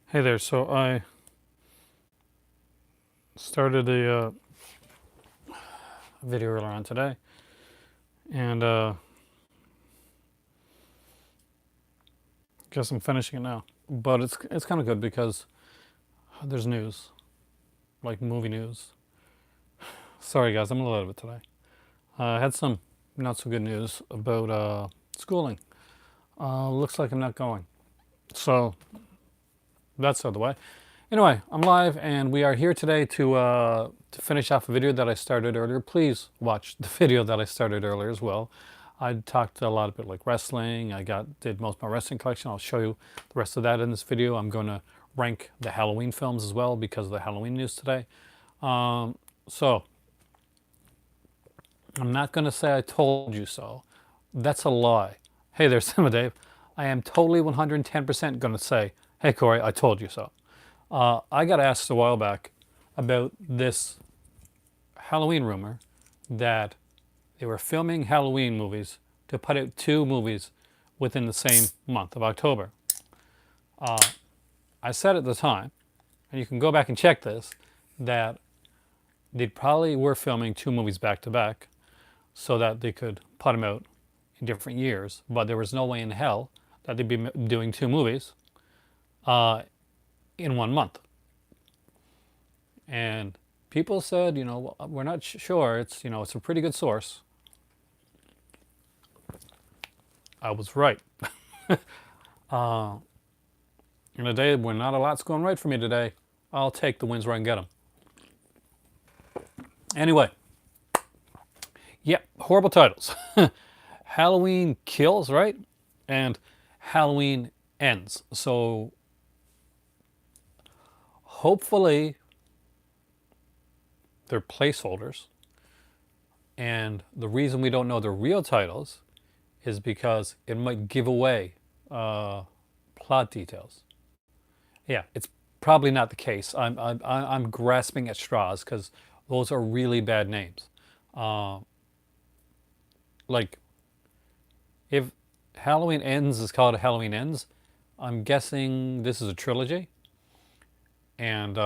Hey there. So I started a video earlier on today, and guess I'm finishing it now. But it's kind of good because there's news, like movie news. Sorry guys, I'm a little bit today. I had some not so good news about schooling. Looks like I'm not going. So that's out of the way. Anyway, I'm live, and we are here today to finish off a video that I started earlier. Please watch the video that I started earlier as well. I talked a lot about like wrestling. Did most of my wrestling collection. I'll show you the rest of that in this video. I'm going to rank the Halloween films as well because of the Halloween news today. So I'm not going to say I told you so. That's a lie. Hey there, Cinema Dave. I am totally 110% going to say, hey Corey, I told you so. I got asked a while back about this Halloween rumor that they were filming Halloween movies to put out two movies within the same month of October. I said at the time, and you can go back and check this, that they probably were filming two movies back to back so that they could put them out in different years, but there was no way in hell that they'd be doing two movies in 1 month. And people said, we're not sure. It's a pretty good source. I was right. In a day when not a lot's going right for me today, I'll take the wins where I can get them. Anyway, yep, horrible titles. Halloween Kills, right? And Halloween Ends. So hopefully they're placeholders. And the reason we don't know the real titles is because it might give away plot details. Yeah, it's probably not the case. I'm grasping at straws because those are really bad names. Like, if Halloween Ends is called Halloween Ends, I'm guessing this is a trilogy. And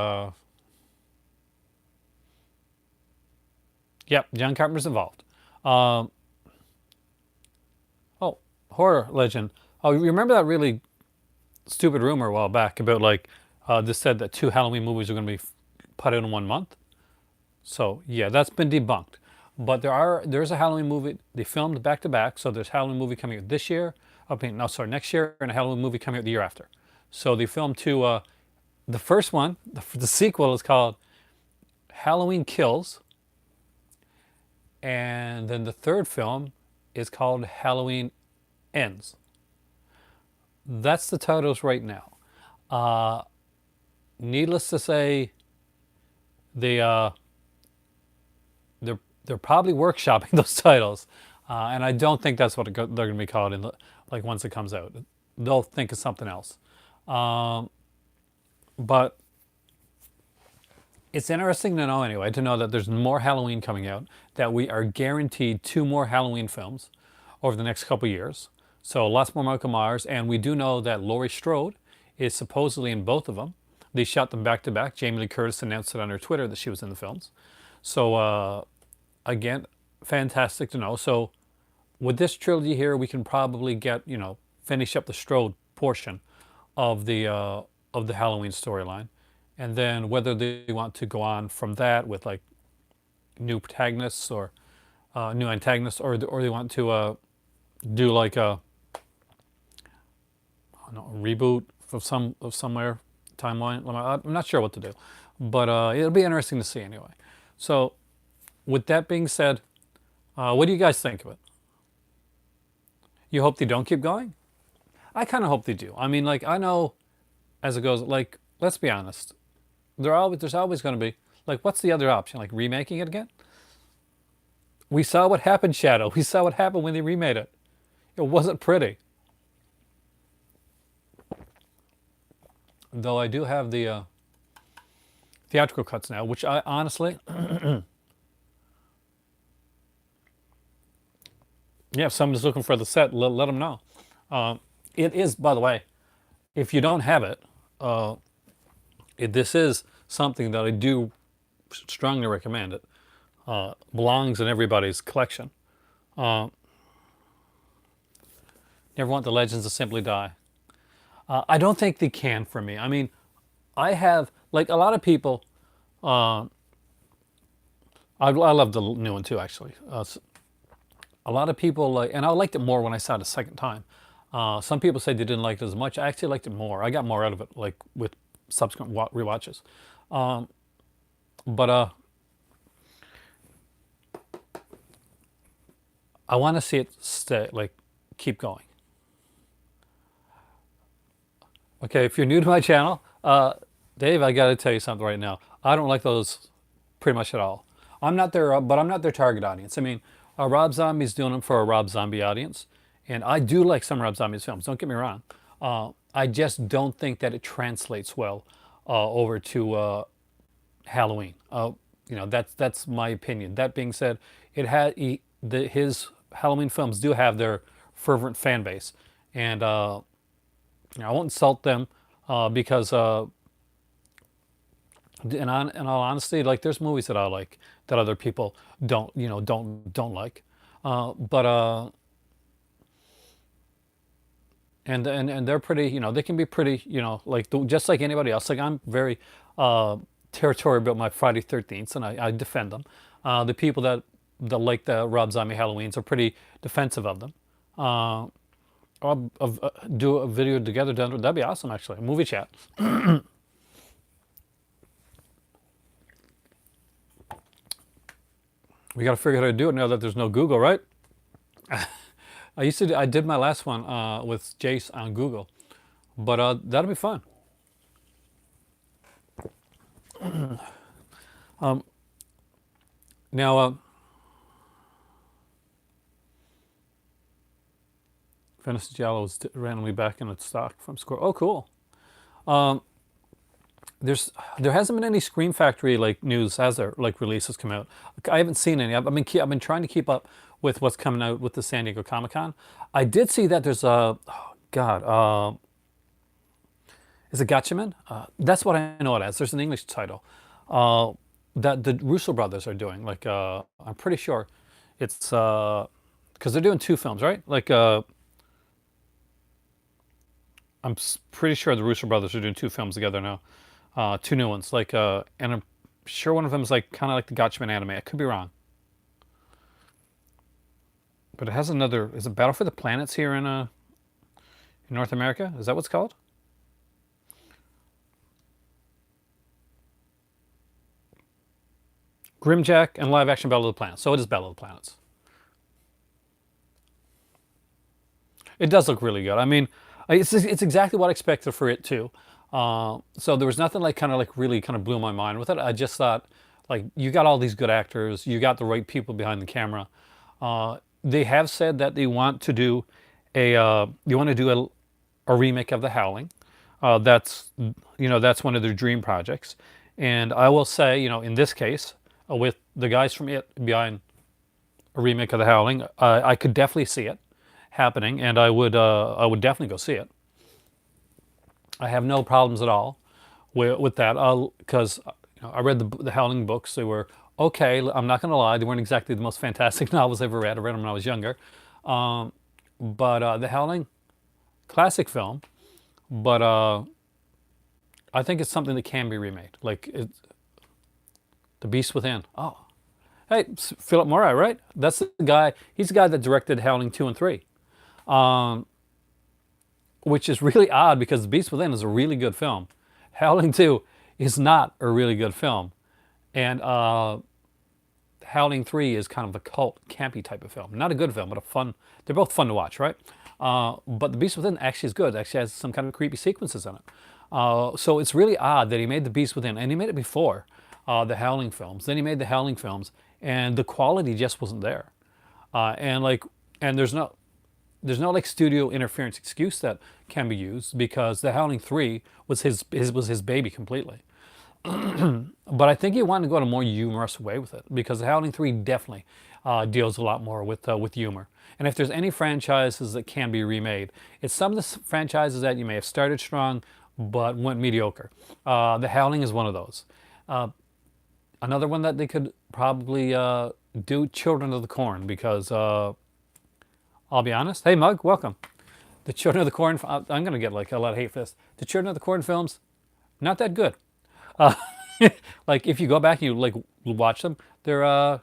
yep, John Carpenter's involved. Oh, horror legend. Oh, you remember that really stupid rumor a while back about like this said that two Halloween movies are going to be put out in 1 month? So yeah, that's been debunked. But there's a Halloween movie they filmed back to back. So there's a Halloween movie coming out this year. Next year, and a Halloween movie coming out the year after. So they filmed two. The first one, the sequel, is called Halloween Kills, and then the third film is called Halloween Ends. That's the titles right now. Needless to say, they they're probably workshopping those titles, and I don't think that's what they're going to be called in like once it comes out. They'll think of something else. But it's interesting to know anyway, to know that there's more Halloween coming out, that we are guaranteed two more Halloween films over the next couple years. So lots more Michael Myers, and we do know that Laurie Strode is supposedly in both of them. They shot them back to back. Jamie Lee Curtis announced it on her Twitter that she was in the films. So again, fantastic to know. So with this trilogy here, we can probably get finish up the Strode portion of the Halloween storyline, and then whether they want to go on from that with like new protagonists or new antagonists, or they want to do like a reboot of somewhere timeline. I'm not sure what to do, but it'll be interesting to see anyway. So with that being said, what do you guys think of it? You hope they don't keep going? I kind of hope they do. I mean, like, I know as it goes, like, let's be honest, there's always going to be, like, what's the other option? Like remaking it again? We saw what happened, Shadow. We saw what happened when they remade it. It wasn't pretty. Though I do have the theatrical cuts now, which I honestly, yeah, if somebody's looking for the set, let them know. It is, by the way, if you don't have it, this is something that I do strongly recommend. It belongs in everybody's collection. Uh, Never want the legends to simply die. I don't think they can for me. I mean, I have, like a lot of people, uh, I love the new one too, actually. A lot of people like, and I liked it more when I saw it a second time. Some people say they didn't like it as much. I actually liked it more. I got more out of it, like with subsequent rewatches. Um, but I want to see it stay, like, keep going. Okay, if you're new to my channel, Dave, I got to tell you something right now. I don't like those pretty much at all. I'm not their, but I'm not their target audience. I mean, Rob Zombie's doing them for a Rob Zombie audience, and I do like some Rob Zombie's films. Don't get me wrong. I just don't think that it translates well over to Halloween. That's my opinion. That being said, his Halloween films do have their fervent fan base, and I won't insult them because in all honesty, like there's movies that I like that other people don't like, but and they're pretty, they can be pretty, like just like anybody else. Like I'm very territorial about my Friday 13th, and I defend them. The people that like the Rob Zombie Halloweens are pretty defensive of them. I'll do a video together. That'd be awesome, actually. A movie chat. We got to figure out how to do it now that there's no Google, right? I did my last one with Jace on Google, but that'll be fun. Now, Venice Giallo is randomly back in its stock from Score. Oh, cool. Um, there hasn't been any Scream Factory like news, has there? Like releases come out. I haven't seen any. I've been trying to keep up with what's coming out with the San Diego Comic Con. I did see that there's a, oh God, is it Gatchaman? That's what I know it as. There's an English title that the Russo brothers are doing. Like I'm pretty sure it's because they're doing two films, right? Like pretty sure the Russo brothers are doing two films together now. Two new ones, like, and I'm sure one of them is like kind of like the Gatchaman anime. I could be wrong, but it has another. Is it Battle for the Planets here in North America? Is that what it's called? Grimjack and live action Battle of the Planets. So it is Battle of the Planets. It does look really good. I mean, it's exactly what I expected for it too. So there was nothing like kind of like really kind of blew my mind with it. I just thought, like, you got all these good actors, you got the right people behind the camera. They have said that they want to do a remake of The Howling. That's one of their dream projects. And I will say, in this case, with the guys from It behind a remake of The Howling, I could definitely see it happening, and I would definitely go see it. I have no problems at all with that because I read the Howling books. They were okay. I'm not going to lie; they weren't exactly the most fantastic novels I ever read. I read them when I was younger, but the Howling, classic film, but I think it's something that can be remade. Like The Beast Within. Oh, hey, Philip Murray, right? That's the guy. He's the guy that directed Howling 2 and 3. Which is really odd because The Beast Within is a really good film. Howling 2 is not a really good film. And Howling 3 is kind of a cult, campy type of film. Not a good film, but a fun. They're both fun to watch, right? But The Beast Within actually is good. It actually has some kind of creepy sequences in it. So it's really odd that he made The Beast Within, and he made it before the Howling films. Then he made the Howling films, and the quality just wasn't there. And there's no like studio interference excuse that can be used because The Howling 3 was his baby completely. But I think he wanted to go in a more humorous way with it because The Howling 3 definitely deals a lot more with humor. And if there's any franchises that can be remade, it's some of the franchises that you may have started strong, but went mediocre. The Howling is one of those. Uh, Another one that they could probably do, Children of the Corn, because I'll be honest. Hey, Mug, welcome. The Children of the Corn. I'm gonna get like a lot of hate for this. The Children of the Corn films, not that good. Uh, like if you go back and you like watch them, they're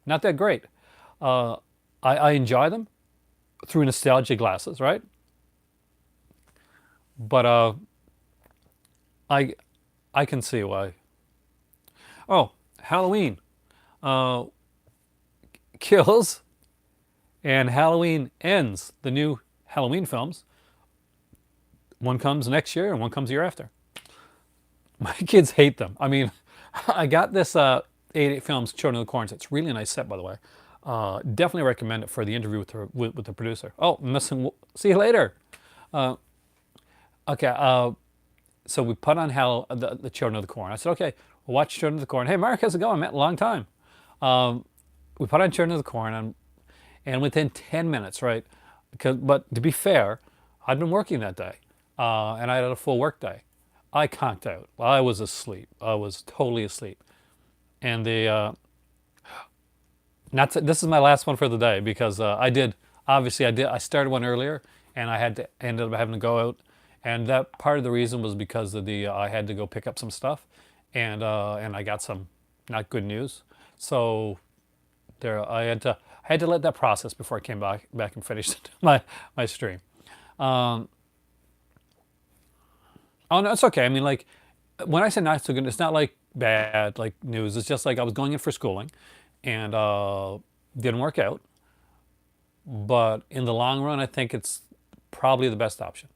not that great. Uh, I enjoy them through nostalgia glasses, right? But I I can see why. Oh, Halloween uh, kills and Halloween ends. The new Halloween films. One comes next year and one comes the year after. My kids hate them. I mean, I got this 88 Films Children of the Corn. It's really a nice set, by the way. Definitely recommend it for the interview with the producer. Oh, missing. See you later. Uh, okay, so we put on the Children of the Corn. I said, okay, we'll watch Children of the Corn. Hey, Mark, how's it going? Man, long time. Um, we put on Children of the Corn, and within 10 minutes, right? But to be fair, I'd been working that day, and I had a full work day. I conked out. I was asleep. I was totally asleep. And this is my last one for the day because I started one earlier, and ended up having to go out, and that part of the reason was because of the I had to go pick up some stuff, and I got some not good news. So there, I had to let that process before I came back and finished my stream. Um, oh no, it's okay. I mean, like when I say not so good, it's not like bad like news. It's just like I was going in for schooling, and didn't work out. But in the long run, I think it's probably the best option.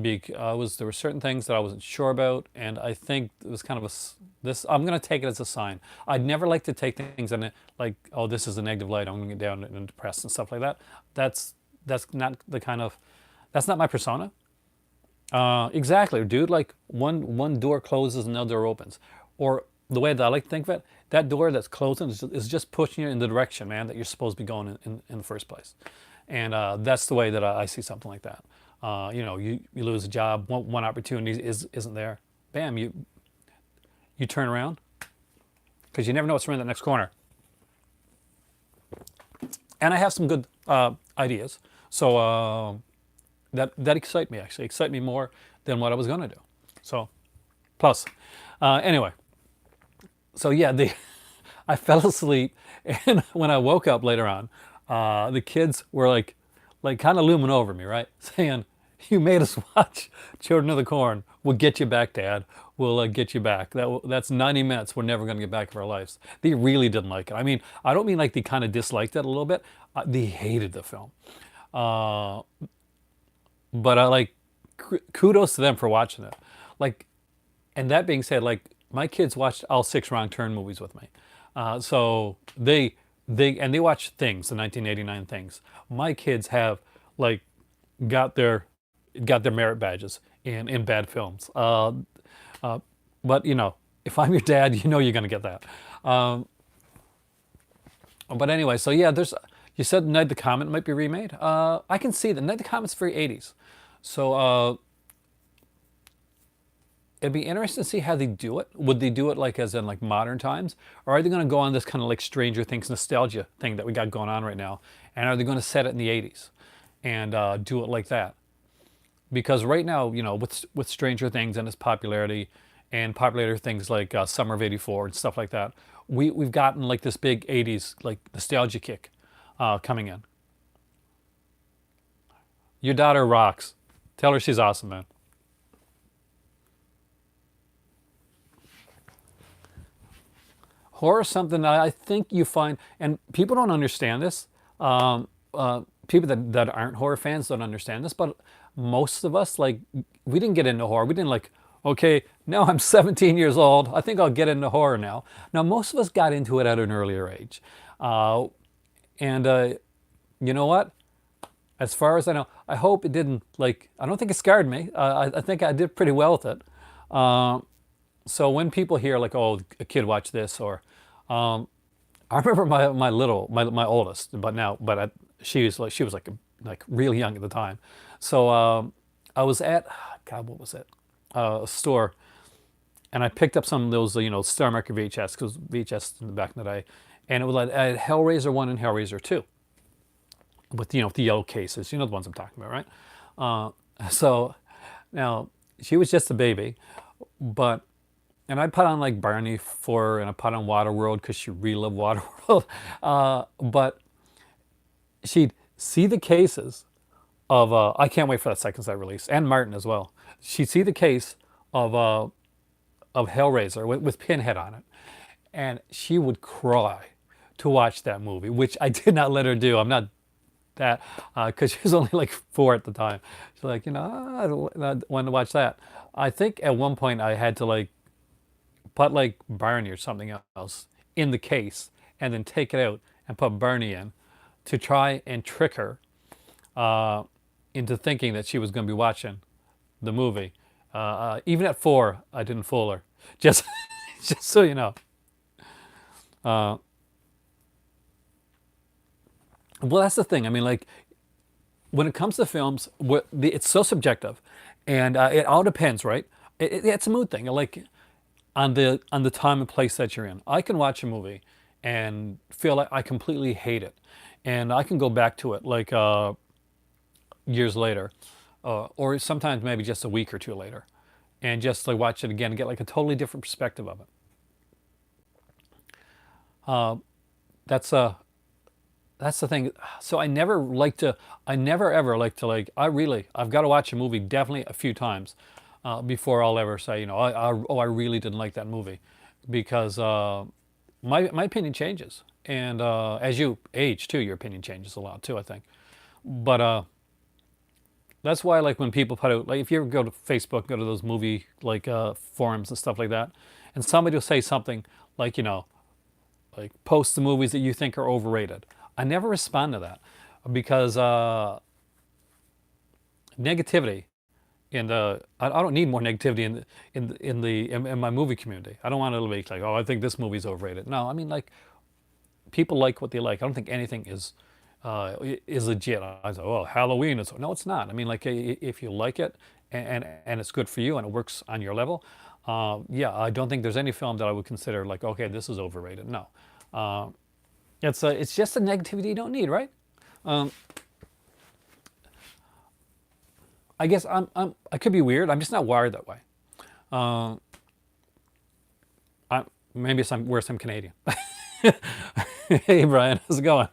Because there were certain things that I wasn't sure about, and I think it was kind of this. I'm going to take it as a sign. I'd never like to take things in it like, oh, this is a negative light. I'm going to get down and depressed and stuff like that. That's that's not the kind of that's not my persona. Exactly, dude. Like one door closes and another door opens, or the way that I like to think of it, that door that's closing is just pushing you in the direction, man, that you're supposed to be going in the first place. And that's the way that I see something like that. You lose a job, one opportunity isn't there, bam, you turn around because you never know what's around that next corner. And I have some good ideas, so that excite me actually, excite me more than what I was going to do. So plus, anyway, so yeah, I fell asleep, and when I woke up later on, the kids were like kind of looming over me, right, saying, "You made us watch Children of the Corn. We'll get you back, Dad. We'll get you back. That's 90 minutes we're never going to get back of our lives." They really didn't like it. I mean, I don't mean like they kind of disliked it a little bit. They hated the film. Uh, but I like kudos to them for watching it. Like, and that being said, like my kids watched all six Wrong Turn movies with me, so they watch Things, the 1989 Things. My kids have like got their merit badges in bad films. Uh, but if I'm your dad, you're gonna get that. Um, but anyway, so yeah, you said Night the Comet might be remade. I can see that Night the Comet's very 80s, so it'd be interesting to see how they do it. Would they do it like as in like modern times, or are they going to go on this kind of like Stranger Things nostalgia thing that we got going on right now? And are they going to set it in the 80s and do it like that? Because right now, with Stranger Things and its popularity, and popular things like Summer of '84 and stuff like that, we've gotten like this big '80s like nostalgia kick coming in. Your daughter rocks. Tell her she's awesome, man. Horror is something that I think you find, and people don't understand this. People that aren't horror fans don't understand this, but most of us, like, we didn't get into horror. We didn't like, okay, now I'm 17 years old. I think I'll get into horror now. Now, most of us got into it at an earlier age. And you know what? As far as I know, I hope it didn't, like, I don't think it scarred me. I think I did pretty well with it. Uh, so when people hear like, oh, a kid watched this, or I remember my oldest, she was like really young at the time. So I was at God, what was it? A store, and I picked up some of those, Star Market VHS, because VHS in the back in the day, and it was like I had Hellraiser 1 and Hellraiser 2 with, the yellow cases. You know the ones I'm talking about, right? So now she was just a baby, but and I put on like Barney for her, and I put on Waterworld because she really loved Waterworld. But she'd see the cases of I can't wait for that second set release, and Martin as well. She'd see the case of Hellraiser with Pinhead on it, and she would cry to watch that movie, which I did not let her do. I'm not that because she was only like 4 at the time. She's like, I don't want to watch that. I think at one point I had to like put like Barney or something else in the case and then take it out and put Barney in to try and trick her into thinking that she was going to be watching the movie. Even at 4, I didn't fool her. Just, just so you know. Uh, well, that's the thing. I mean, like when it comes to films, it's so subjective, and it all depends, right? It's a mood thing. Like on the time and place that you're in. I can watch a movie and feel like I completely hate it, and I can go back to it like years later, or sometimes maybe just a week or two later, and just like watch it again and get like a totally different perspective of it. Uh, that's that's the thing. So I never ever like to like. I've got to watch a movie definitely a few times before I'll ever say, I really didn't like that movie, because my opinion changes, and as you age too, your opinion changes a lot too, I think. But that's why, like, when people put out, like, if you ever go to Facebook, go to those movie like forums and stuff like that, and somebody will say something like, like post the movies that you think are overrated. I never respond to that because negativity I don't need more negativity in my movie community. I don't want to be like, oh, I think this movie's overrated. No, I mean, like, people like what they like. I don't think anything is legit. I say, oh, Halloween is no, it's not. I mean, like, if you like it and it's good for you and it works on your level, yeah, I don't think there's any film that I would consider like, okay, this is overrated. No, uh, it's just a negativity you don't need, right? Um, I guess I could be weird. I'm just not wired that way. Uh, maybe it's worse. I'm Canadian. Hey Brian, how's it going?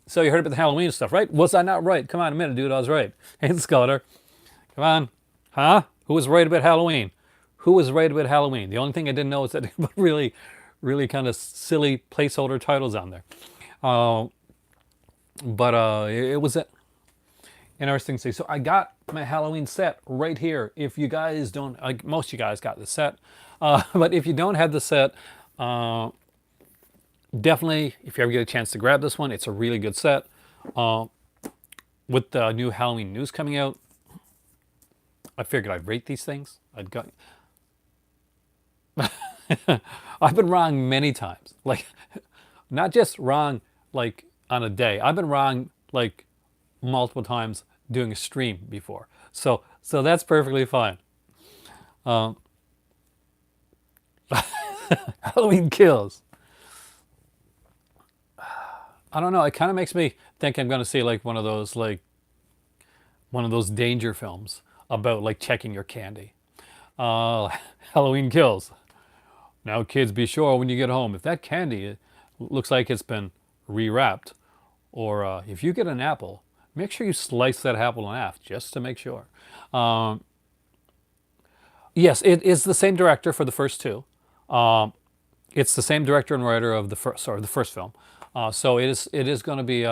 So you heard about the Halloween stuff, right? Was I not right? Come on, a minute, dude. I was right. Hey, Scholar. Come on. Huh? Who was right about Halloween? Who was right about Halloween? The only thing I didn't know is that they put really, really kind of silly placeholder titles on there. Uh, but it was interesting to see. So I got my Halloween set right here. If you guys don't, like, most of you guys got the set, but if you don't have the set, uh, definitely, if you ever get a chance to grab this one, it's a really good set. Uh, with the new Halloween news coming out, I figured I'd rate these things. I'd got. I've been wrong many times. Like, not just wrong like on a day. I've been wrong like multiple times doing a stream before. So that's perfectly fine. Um, Halloween Kills. I don't know. It kind of makes me think I'm going to see like one of those danger films about like checking your candy. Uh, Halloween Kills. Now, kids, be sure when you get home, if that candy looks like it's been rewrapped, or if you get an apple, make sure you slice that apple in half just to make sure. Um, yes, it is the same director for the first two. Um, it's the same director and writer of the first film. So it is going to be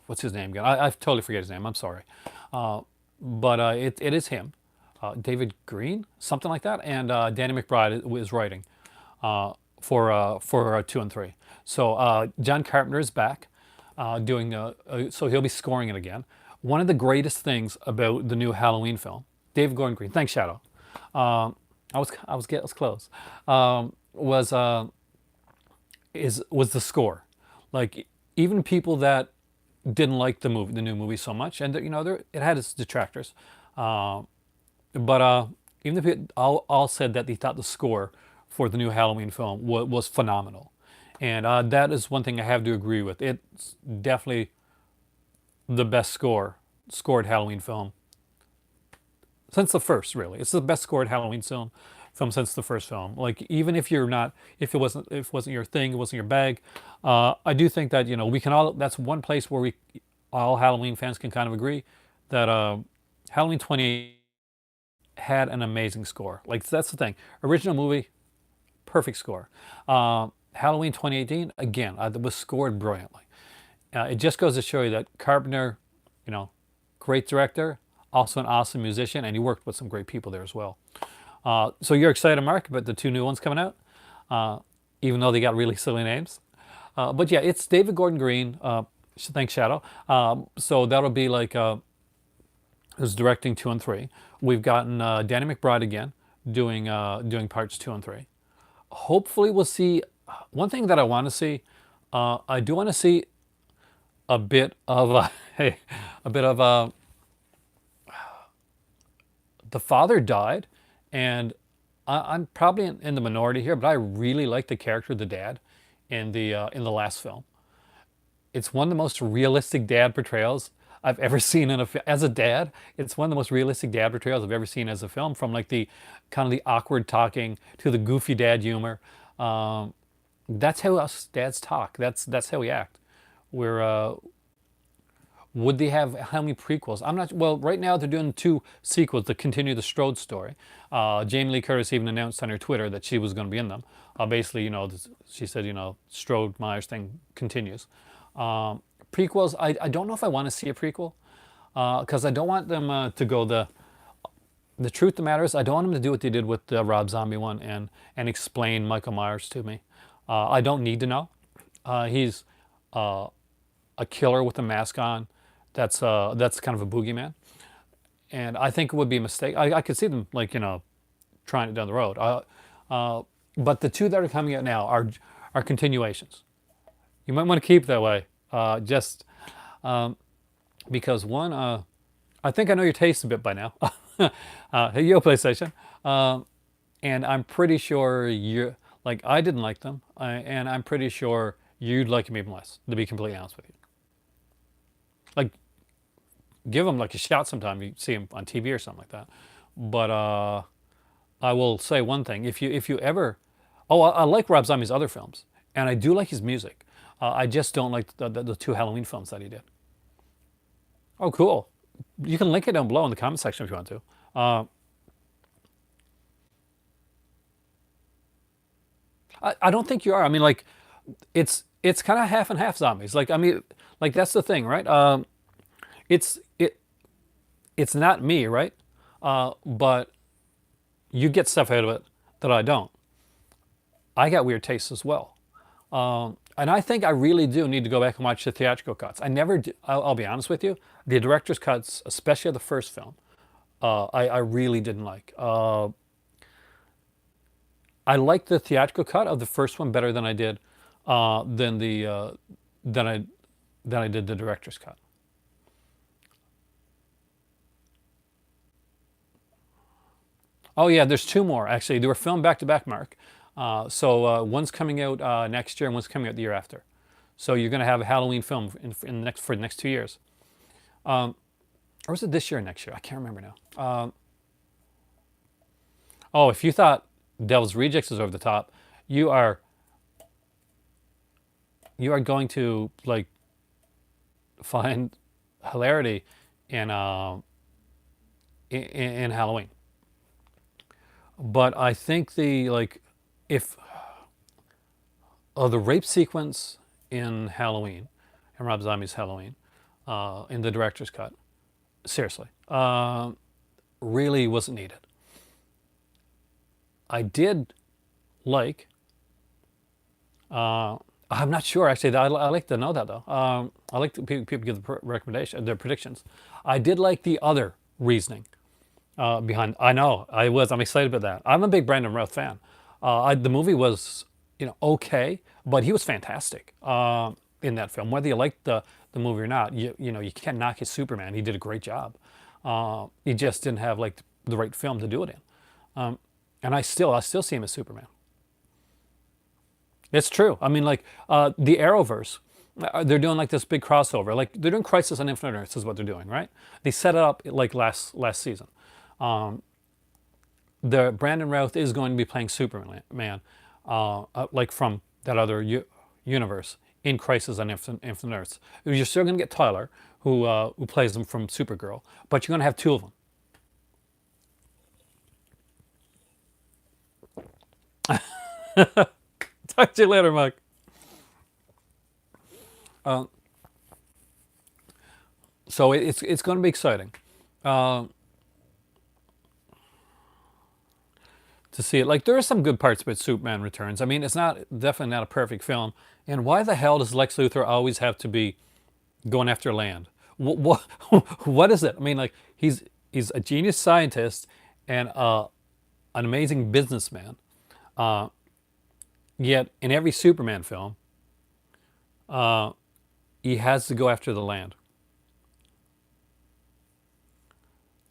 what's his name again? I totally forget his name. I'm sorry, but it is him, David Green, something like that, and Danny McBride is writing for 2 and 3. So John Carpenter is back doing so he'll be scoring it again. One of the greatest things about the new Halloween film, David Gordon Green. Thanks, Shadow. I was close. Was was the score. Like, even people that didn't like the new movie so much, and it had its detractors. Uh, but even if it all said that they thought the score for the new Halloween film was phenomenal, and that is one thing I have to agree with. It's definitely the best scored Halloween film since the first. Really, it's the best scored Halloween film since the first film. Like even if you're not, if it wasn't your thing, it wasn't your bag, I do think that we can all. That's one place where we all Halloween fans can kind of agree that Halloween 20 had an amazing score. Like that's the thing. Original movie, perfect score. Halloween 2018 again, it was scored brilliantly. It just goes to show you that Carpenter, you know, great director, also an awesome musician, and he worked with some great people there as well. So you're excited, Mark, about the two new ones coming out, uh, even though they got really silly names. But yeah, it's David Gordon Green. Thanks, Shadow. So that'll be like who's directing two and three. We've gotten Danny McBride again doing parts two and three. Hopefully, we'll see. One thing that I want to see, I do want to see a bit of hey, a bit of the father died, and I'm probably in the minority here, but I really like the character of the dad in the last film. It's one of the most realistic dad portrayals I've ever seen as a dad. It's one of the most realistic dad portrayals I've ever seen as a film, from like the kind of the awkward talking to the goofy dad humor. Um, that's how us dads talk. That's how we act. We're would they have how many prequels? I'm not. Well, right now they're doing two sequels to continue the Strode story. Jamie Lee Curtis even announced on her Twitter that she was going to be in them. Basically, she said, Strode Myers thing continues. Prequels, I don't know if I want to see a prequel because I don't want them to go the truth of the matter is I don't want them to do what they did with the Rob Zombie one and explain Michael Myers to me. I don't need to know. He's a killer with a mask on. That's kind of a boogeyman, and I think it would be a mistake. I could see them like trying it down the road. But the two that are coming out now are continuations. You might want to keep it that way, just because one, I think I know your taste a bit by now. Hey, yo, PlayStation, and I'm pretty sure you like I didn't like them, and I'm pretty sure you'd like them even less. To be completely honest with you, like give them like a shot sometime. You see them on TV or something like that. But I will say one thing: if you ever, oh, I like Rob Zombie's other films, and I do like his music. I just don't like the two Halloween films that he did. Oh, cool. You can link it down below in the comment section if you want to. I don't think you are. I mean, like, it's kind of half and half zombies. Like, I mean, like that's the thing, right? It's it it's not me, right? But you get stuff out of it that I don't. I got weird tastes as well. And I think I really do need to go back and watch the theatrical cuts. I never, I'll be honest with you, the director's cuts, especially of the first film, I really didn't like. I liked the theatrical cut of the first one better than I did than the than I did the director's cut. Oh yeah, there's two more actually. They were filmed back to back, Mark. So one's coming out next year and one's coming out the year after. So you're going to have a Halloween film in the next for the next 2 years. Um, or was it this year or next year? I can't remember now. Oh, if you thought Devil's Rejects was over the top, you are you are going to like find hilarity in in Halloween. But I think the like if the rape sequence in Halloween, in Rob Zombie's Halloween, in the director's cut, seriously, really wasn't needed. I did like. I'm not sure actually. I like to know that though. I like to people give the recommendation, their predictions. I did like the other reasoning behind. I know I was. I'm excited about that. I'm a big Brandon Routh fan. The movie was okay, but he was fantastic in that film. Whether you like the movie or not, you can't knock his Superman. He did a great job. He just didn't have like the right film to do it in. And I still see him as Superman. It's true. I mean, like the Arrowverse, they're doing like this big crossover. Like they're doing Crisis on Infinite Earths is what they're doing, right? They set it up like last season. The Brandon Routh is going to be playing Superman, like from that other universe in Crisis on Infinite Earths. You're still going to get Tyler, who plays him from Supergirl, but you're going to have two of them. Talk to you later, Mike. Uh, so it's going to be exciting to see it. Like there are some good parts about Superman Returns. I mean, it's not definitely not a perfect film. And why the hell does Lex Luthor always have to be going after land? What what is it? I mean, like he's a genius scientist and an amazing businessman. Uh, Yet in every Superman film, uh, he has to go after the land.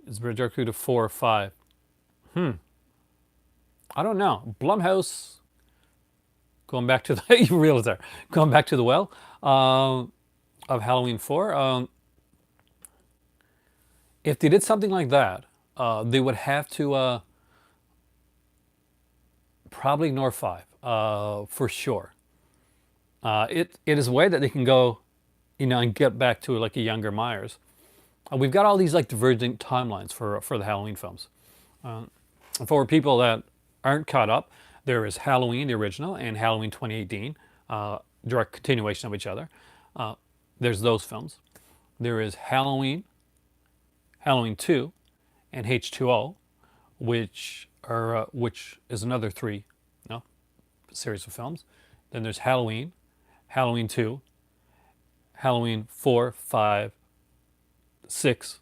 Is Directly to 4 or 5? I don't know. Blumhouse, going back to the you realize there, going back to the well of Halloween 4. If they did something like that, they would have to probably ignore 5 for sure. It is a way that they can go, and get back to like a younger Myers. We've got all these like divergent timelines for the Halloween films. For people that aren't caught up, there is Halloween, the original, and Halloween 2018, direct continuation of each other. There's those films. There is Halloween, Halloween 2, and H2O, which is another 3, no, series of films. Then there's Halloween, Halloween 2, Halloween 4, 5, 6,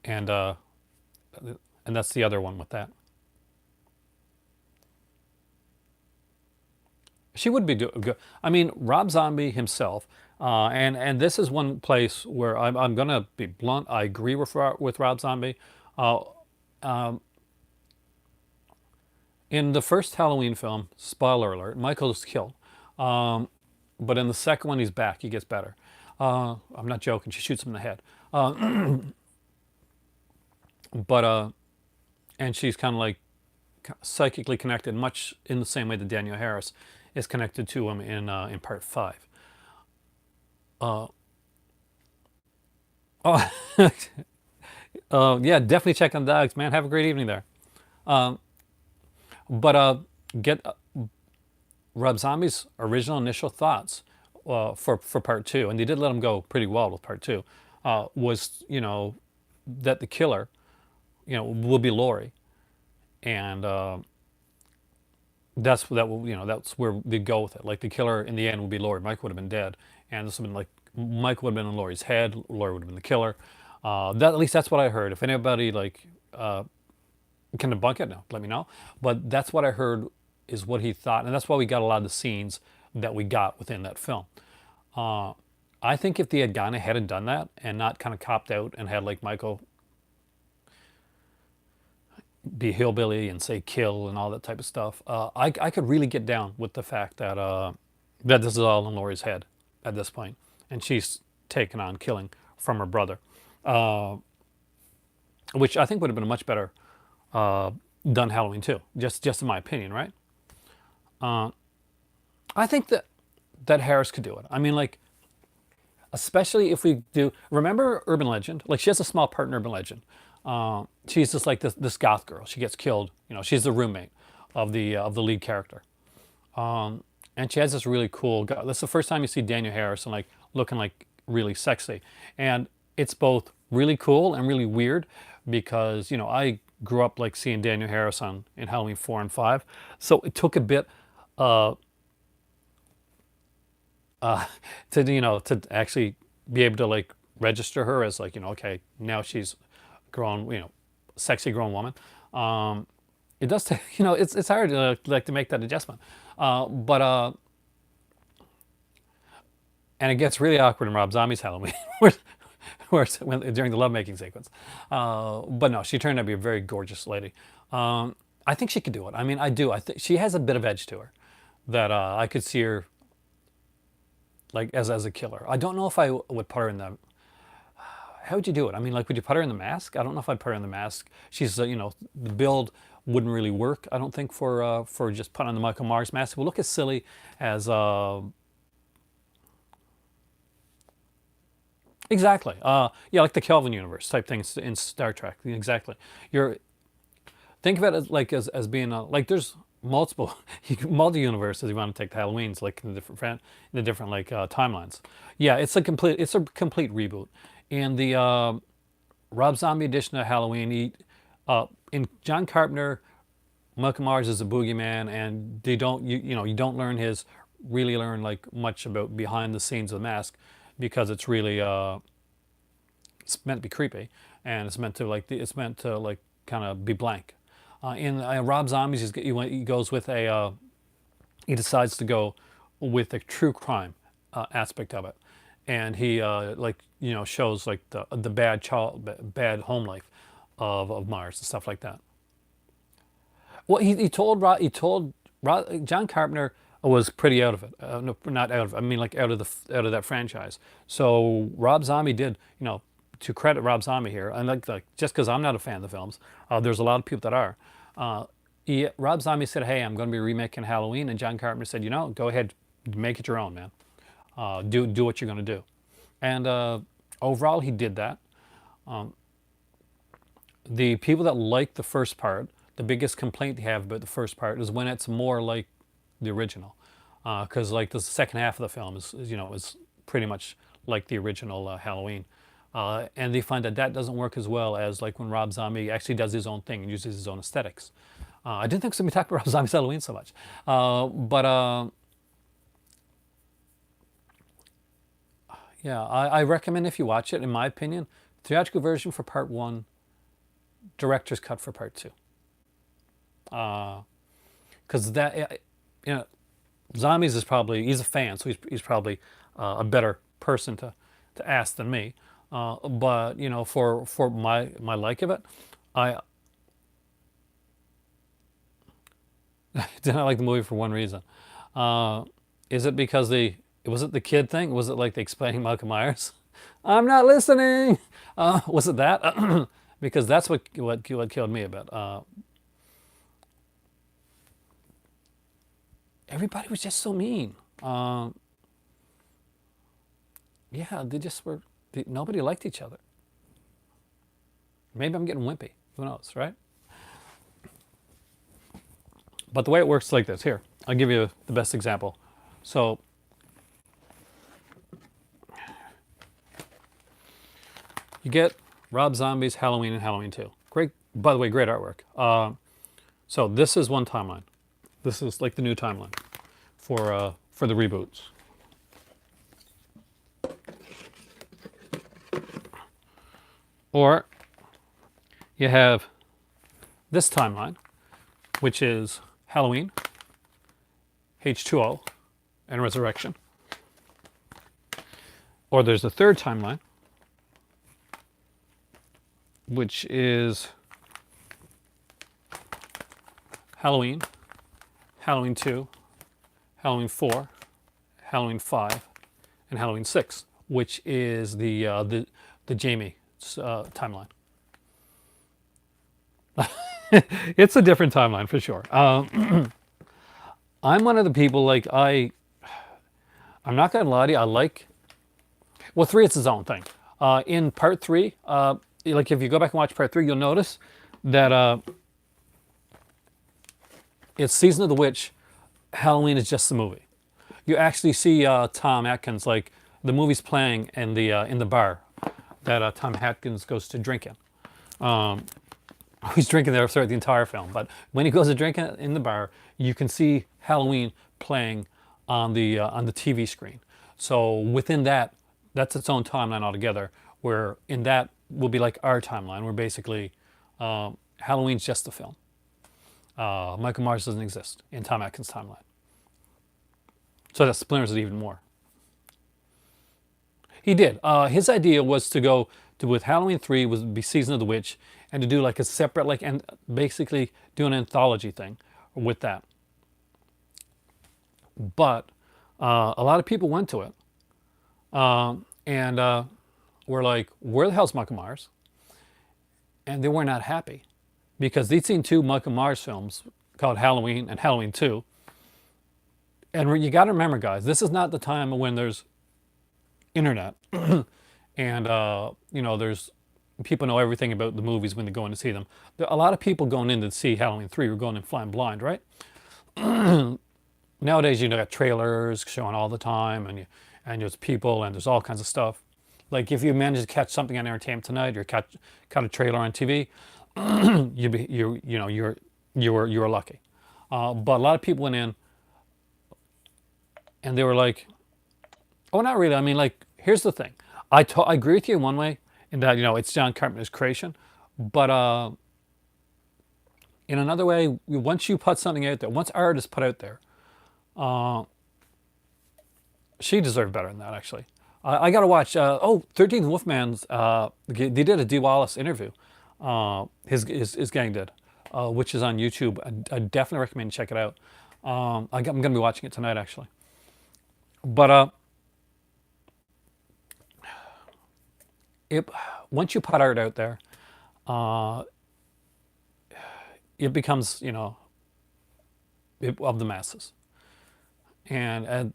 and that's the other one with that. She would be good. I mean, Rob Zombie himself, and this is one place where I'm gonna be blunt. I agree with Rob Zombie. Uh, um, in the first Halloween film, spoiler alert, Michael is killed. Um, but in the second one, he's back. He gets better. I'm not joking. She shoots him in the head. But and she's kind of like psychically connected, much in the same way that Daniel Harris is connected to him in part 5. Uh, oh, yeah, definitely check on dogs, man. Have a great evening there. Um, but get Rob Zombie's original initial thoughts for part 2, and they did let him go pretty well with part 2. Was that the killer, will be Laurie, and that's where they go with it. Like the killer in the end would be Laurie. Mike would have been dead, and this would have been like Mike would have been in Laurie's head. Laurie would have been the killer. That at least that's what I heard. If anybody can debunk it, now let me know. But that's what I heard is what he thought, and that's why we got a lot of the scenes that we got within that film. Uh, I think if they had gone ahead and done that and not kind of copped out and had like Michael be hillbilly and say kill and all that type of stuff, I could really get down with the fact that this is all in Laurie's head at this point, and she's taken on killing from her brother, uh, which I think would have been a much better done Halloween too. Just in my opinion, right? Uh, I think that Harris could do it. I mean, like especially if we do. Remember Urban Legend? Like she has a small part in Urban Legend. She's just like this goth girl. She gets killed. She's the roommate of the lead character. And she has this really cool. That's the first time you see Daniel Harrison like looking like really sexy, and it's both really cool and really weird because I grew up like seeing Daniel Harrison in Halloween 4 and 5, so it took a bit uh, uh, to actually be able to like register her as like okay, now she's grown, sexy grown woman. Um, it does take, it's hard to like to make that adjustment. But And it gets really awkward in Rob Zombie's Halloween, during the lovemaking sequence. But no, she turned out to be a very gorgeous lady. I think she could do it. I mean, I do. I think she has a bit of edge to her that I could see her like as a killer. I don't know if I would put her in the. How would you do it? I mean, like, would you put her in the mask? I don't know if I'd put her in the mask. She's, the build wouldn't really work. I don't think for just putting on the Michael Myers mask. It would look as silly as exactly. Yeah, like the Kelvin universe type things in Star Trek. Exactly. You're think of it as like as being like there's multiple multi universes. You want to take the Halloweens like in the different like timelines. Yeah, it's a complete reboot. And the Rob Zombie edition of Halloween, in John Carpenter, Michael Myers is a boogeyman, and they don't you don't really learn like much about behind the scenes of the mask because it's really it's meant to be creepy, and it's meant to like kind of be blank. In Rob Zombies, he goes with he decides to go with the true crime aspect of it, and he shows like the bad home life of Myers and stuff like that. Well, John Carpenter was pretty out of it. No, not out of it. I mean, like out of that franchise. So Rob Zombie did, to credit Rob Zombie here, and like just because I'm not a fan of the films, there's a lot of people that are. Rob Zombie said, "Hey, I'm going to be remaking Halloween," and John Carpenter said, "Go ahead, make it your own, man. Do what you're going to do." And overall, he did that. The people that like the first part, the biggest complaint they have about the first part is when it's more like the original, because like the second half of the film is pretty much like the original Halloween, and they find that that doesn't work as well as like when Rob Zombie actually does his own thing and uses his own aesthetics. I didn't think we were talking about Rob Zombie's Halloween so much, but yeah, I recommend if you watch it. In my opinion, theatrical version for part one, director's cut for part two. Because you know, Zombies is probably he's a fan, so he's probably a better person to ask than me. But for my like of it, I did not like the movie for one reason. Is it because was it the kid thing? Was it like the explaining Michael Myers? I'm not listening. Was it that? Because that's what killed me a bit. Everybody was just so mean. Yeah, they just were. Nobody liked each other. Maybe I'm getting wimpy. Who knows, right? But the way it works is like this. Here, I'll give you the best example. So you get Rob Zombie's Halloween and Halloween 2. Great, by the way, great artwork. So this is one timeline. This is like the new timeline for the reboots. Or you have this timeline, which is Halloween, H2O, and Resurrection. Or there's a third timeline, which is Halloween, Halloween 2, Halloween 4, Halloween 5, and Halloween 6, which is the Jamie timeline. It's a different timeline for sure. I'm one of the people like I'm not gonna lie to you. I like well, 3 it's its own thing. In part 3, like if you go back and watch part 3, you'll notice that it's Season of the Witch. Halloween is just the movie. You actually see Tom Atkins, like the movie's playing in the bar that Tom Atkins goes to drink in. He's drinking there throughout the entire film, but when he goes to drink in the bar, you can see Halloween playing on the TV screen. So within that, that's its own timeline altogether. Where in that will be like our timeline, where basically Halloween's just the film. Michael Myers doesn't exist in Tom Atkins' timeline. So that splinters it even more. He did. His idea was to go to with Halloween 3 was be Season of the Witch, and to do like a separate like and basically do an anthology thing with that. But a lot of people went to it, and were like, "Where the hell's Michael Myers?" And they were not happy because they'd seen two Michael Myers films called Halloween and Halloween 2. And you got to remember, guys, this is not the time when there's internet and there's people know everything about the movies when they go in to see them. A lot of people going in to see Halloween 3 were going in flying blind, right? Nowadays, you got trailers showing all the time, and there's people and there's all kinds of stuff. Like if you manage to catch something on Entertainment Tonight or catch a trailer on TV, you were lucky. But a lot of people went in and they were like, "Oh, not really." I mean, like, here's the thing. I agree with you in one way in that it's John Carpenter's creation, but in another way, once you put something out there, once art is put out there, she deserved better than that, actually. I got to watch. 13th Wolfman's. They did a Dee Wallace interview. His gang did, which is on YouTube. I definitely recommend you check it out. I'm going to be watching it tonight, actually. But once you put art out there, it becomes of the masses, and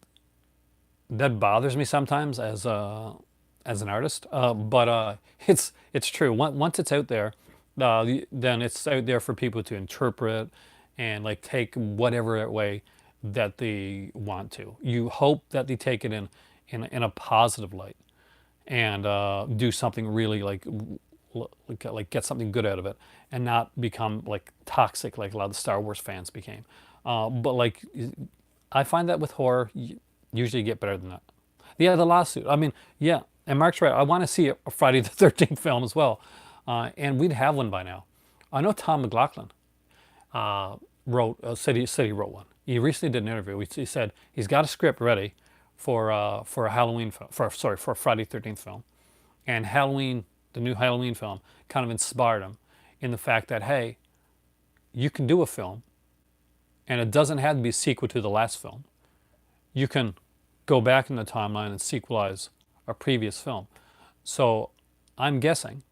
that bothers me sometimes as an artist. But it's true. Once it's out there, then it's out there for people to interpret and like take whatever way that they want to. You hope that they take it in a positive light and do something really like get something good out of it and not become like toxic like a lot of the Star Wars fans became. But like I find that with horror, usually get better than that. Yeah, the lawsuit. I mean, yeah, and Mark's right. I want to see a Friday the 13th film as well, and we'd have one by now. I know Tom McLaughlin said he wrote one. He recently did an interview. He said he's got a script ready for a Halloween film, for a Friday the 13th film, and Halloween, the new Halloween film, kind of inspired him in the fact that hey, you can do a film, and it doesn't have to be a sequel to the last film. You can go back in the timeline and sequelize a previous film. So I'm guessing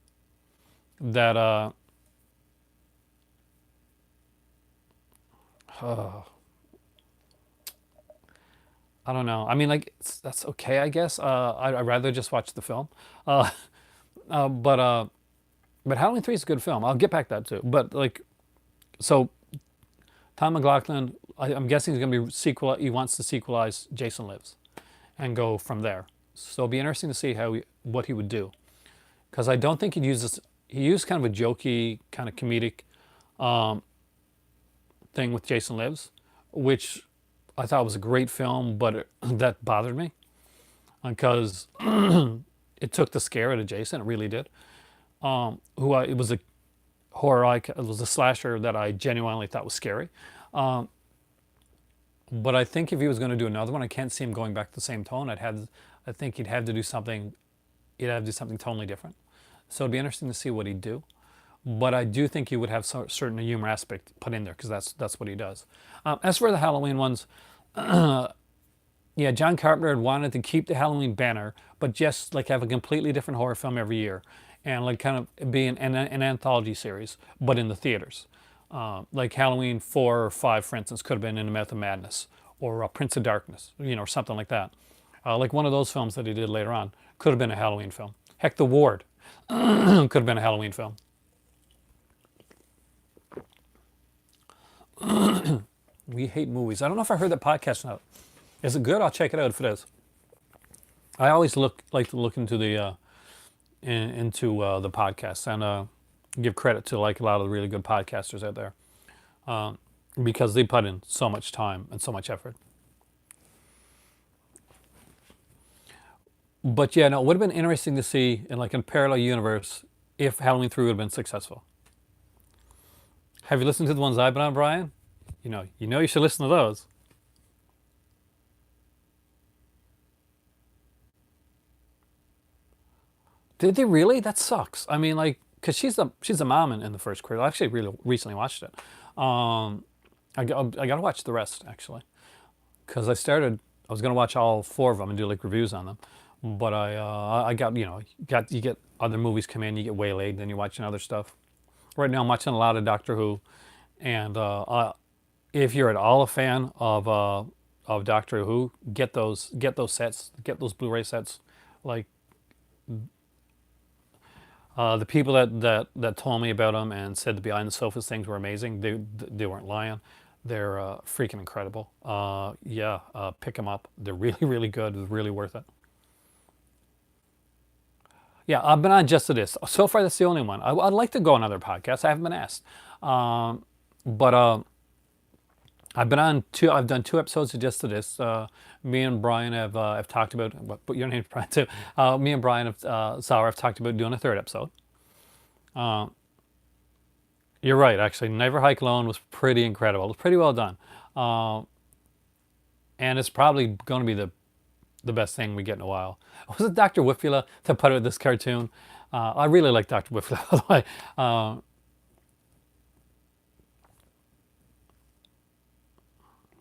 that I don't know. I mean, like that's okay, I guess. I'd rather just watch the film. Uh, but Halloween 3 is a good film. I'll get back to that too. But like, so Tom McLaughlin, I'm guessing he's going to be sequel. He wants to sequelize Jason Lives, and go from there. So it'll be interesting to see what he would do, because I don't think he used kind of a jokey, kind of comedic thing with Jason Lives, which I thought was a great film, but that bothered me because it took the scare out of Jason. It really did. It was a horror. It was a slasher that I genuinely thought was scary. But I think if he was going to do another one, I can't see him going back to the same tone. I think he'd have to do something. He'd have to do something totally different. So it'd be interesting to see what he'd do. But I do think he would have certain humor aspect put in there because that's what he does. As for the Halloween ones, yeah, John Carpenter had wanted to keep the Halloween banner, but just like have a completely different horror film every year, and like kind of be an anthology series, but in the theaters. Like Halloween 4 or 5, for instance, could have been In the Mouth of Madness or Prince of Darkness, or something like that. Like one of those films that he did later on could have been a Halloween film. Heck, The Ward could have been a Halloween film. We hate movies. I don't know if I heard that podcast now. Is it good? I'll check it out if it is. I always like to look into the podcasts and give credit to like a lot of the really good podcasters out there because they put in so much time and so much effort. But yeah, no, it would have been interesting to see in like a parallel universe if Halloween 3 would have been successful. Have you listened to the ones I've been on, Brian? You should listen to those. Did they really? That sucks. I mean, like, cause she's a mom in the first Critters. I actually really recently watched it. Um, I gotta watch the rest actually, cause I was gonna watch all four of them and do like reviews on them, but I got you get other movies come in, you get waylaid, then you're watching other stuff. Right now I'm watching a lot of Doctor Who, and if you're at all a fan of Doctor Who, get those sets, get those Blu-ray sets. Like the people that told me about them and said the behind the sofas things were amazing. They weren't lying. They're freaking incredible. Yeah, pick them up. They're really really good. It's really worth it. Yeah, I've been on Just to This. So far, that's the only one. I'd like to go on other podcasts. I haven't been asked, but I've been on two. I've done two episodes of Just to This. Me and Brian have talked about. But your name's Brian too. Me and Brian Sauer have talked about doing a third episode. You're right, actually. Never Hike Alone was pretty incredible. It was pretty well done, uh, and it's probably going to be the best thing we get in a while. Was it Dr. Whitfula that put out this cartoon? I really like Dr. Whitfula, by the way.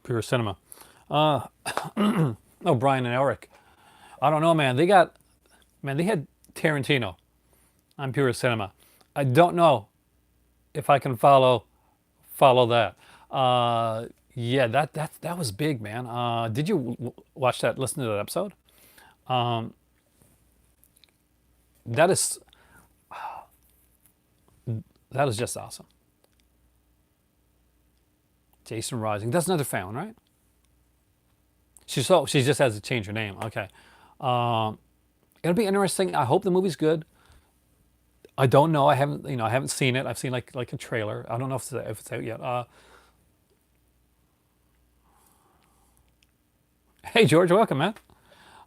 Pure cinema. Uh, oh, Brian and Eric. I don't know, man. They had Tarantino on Pure Cinema. I don't know if I can follow that. Yeah, that was big, man. Did you watch that? Listen to that episode? Um, that is that is just awesome. Jason Rising. That's another fan, right? She just has to change her name. Okay. Um, it'll be interesting. I hope the movie's good. I don't know. I haven't seen it. I've seen like a trailer. I don't know if it's out yet. Hey George, welcome, man.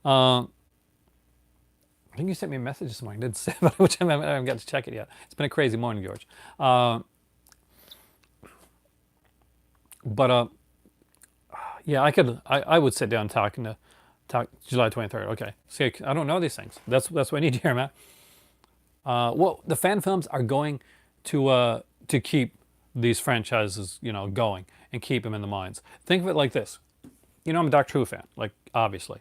Uh, I think you sent me a message this morning. Didn't say, but which I haven't got to check it yet. It's been a crazy morning, George. Uh, but yeah, I would sit down talking to talk July 23rd. Okay. See, I don't know these things. That's what I need to hear, man. Well, the fan films are going to keep these franchises, going and keep them in the minds. Think of it like this. I'm a Doctor Who fan, like obviously.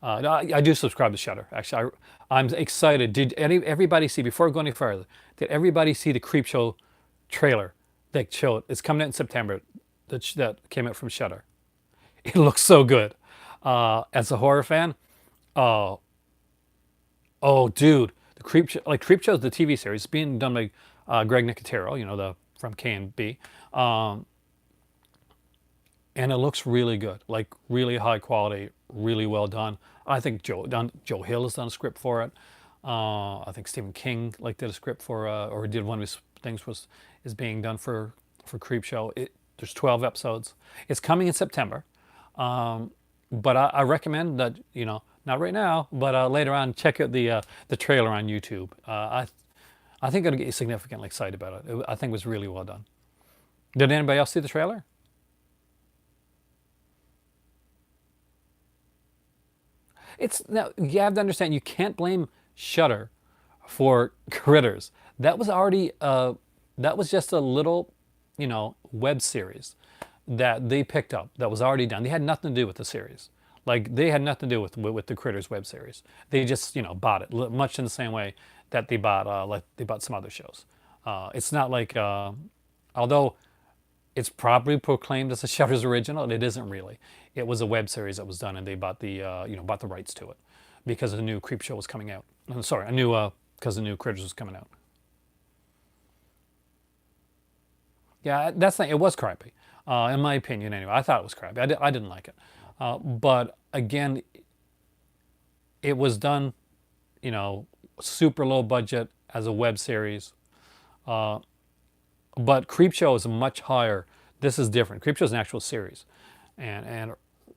I do subscribe to Shutter. Actually, I'm excited. Did everybody see before I go any further? Did everybody see the Creepshow trailer that showed? It's coming out in September. That came out from Shutter. It looks so good. As a horror fan, oh, oh, dude, the Creepshow is the TV series being done by Greg Nicotero. The from K and B, and it looks really good, like really high quality, really well done. I think Joe Hill has done a script for it. I think Stephen King did a script for or did one of his things was is being done for Creepshow. There's 12 episodes. It's coming in September. But I recommend that not right now, but later on, check out the trailer on YouTube. I think it'll get you significantly excited about it. I think it was really well done. Did anybody else see the trailer? It's now you have to understand you can't blame Shutter for Critters. That was already that was just a little web series that they picked up that was already done. They had nothing to do with the series. Like they had nothing to do with the Critters web series. They just bought it much in the same way that they bought some other shows. It's not like although it's probably proclaimed as a Shutter's original, it isn't really. It was a web series that was done, and they bought bought the rights to it because a new Creep Show was coming out. I'm sorry, a new because the new Critters was coming out. Yeah, that's not, it was crappy, in my opinion. Anyway, I thought it was crappy. I didn't like it, but again, it was done, you know, super low budget as a web series. Uh, but Creepshow is much higher. This is different. Creepshow is an actual series, and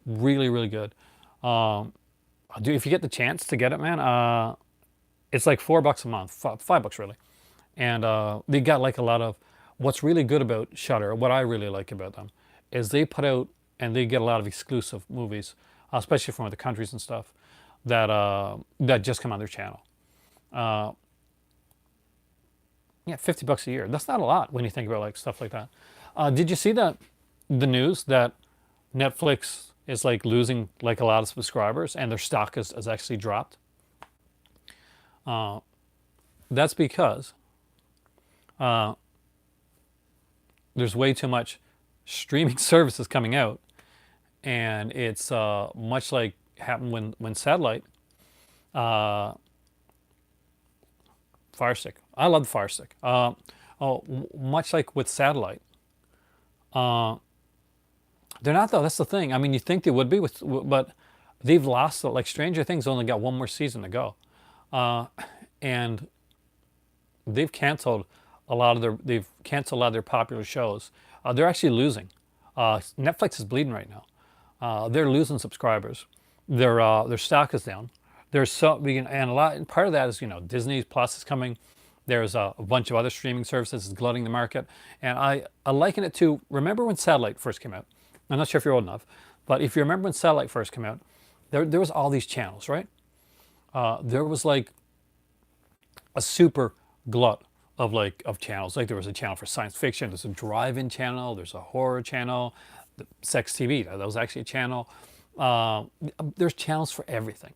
really really good. Um, if you get the chance to get it, man, it's like $4 a month, $5 really, and they got like a lot of. What's really good about Shudder, what I really like about them, is they put out and they get a lot of exclusive movies, especially from other countries and stuff, that just come on their channel. Uh, yeah, $50 a year. That's not a lot when you think about like stuff like that. Did you see the news that Netflix is like losing like a lot of subscribers and their stock has actually dropped? That's because uh, there's way too much streaming services coming out, and it's much like happened when satellite uh, Fire Stick. I love the Fire Stick. Much like with satellite, uh, they're not though. That's the thing. I mean, you think they would be but they've lost it. Like Stranger Things only got one more season to go, and they've canceled they've canceled a lot of their popular shows. They're actually losing. Netflix is bleeding right now. They're losing subscribers. Their stock is down. There's and a lot. Part of that is Disney Plus is coming. There's a bunch of other streaming services glutting the market, and I liken it to, remember when satellite first came out? I'm not sure if you're old enough, but if you remember when satellite first came out, there was all these channels, right? There was like a super glut of channels. Like there was a channel for science fiction, there's a drive-in channel, there's a horror channel, the sex TV, that was actually a channel. There's channels for everything.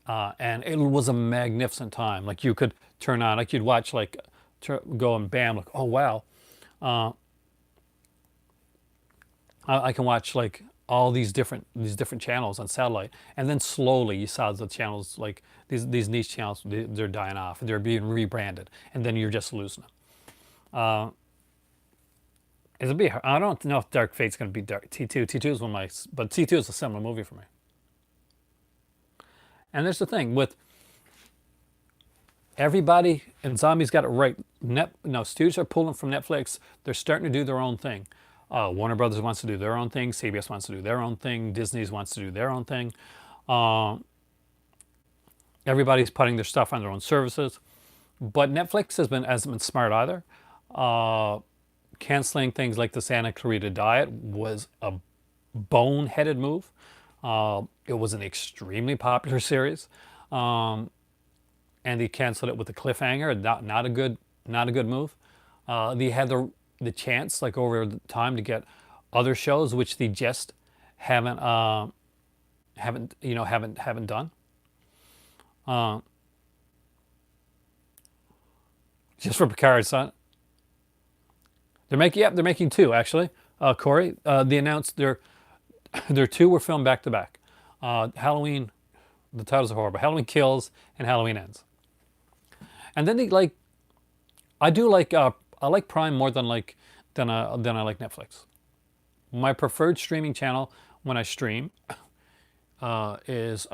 And it was a magnificent time. Like you could turn on, like you'd watch like, go and bam, like, oh wow. I can watch like all these different channels on satellite, and then slowly you saw the channels like these niche channels, they're dying off, they're being rebranded, and then you're just losing them. It'll be. I don't know if Dark Fate's going to be Dark T2. T2 is one of my, but T2 is a similar movie for me. And there's the thing with everybody, and Zombies got it right. Studios are pulling from Netflix. They're starting to do their own thing. Warner Brothers wants to do their own thing. CBS wants to do their own thing. Disney's wants to do their own thing. Everybody's putting their stuff on their own services. But Netflix hasn't been smart either. Canceling things like the Santa Clarita Diet was a boneheaded move. It was an extremely popular series, and they canceled it with a cliffhanger. Not a good move. They had the chance, like over the time, to get other shows which they just haven't done. Just for Picard, son. They're making two actually. Corey, they announced their two were filmed back to back. Halloween, the titles are horrible. Halloween Kills and Halloween Ends. And then I like Prime more than I like Netflix. My preferred streaming channel when I stream is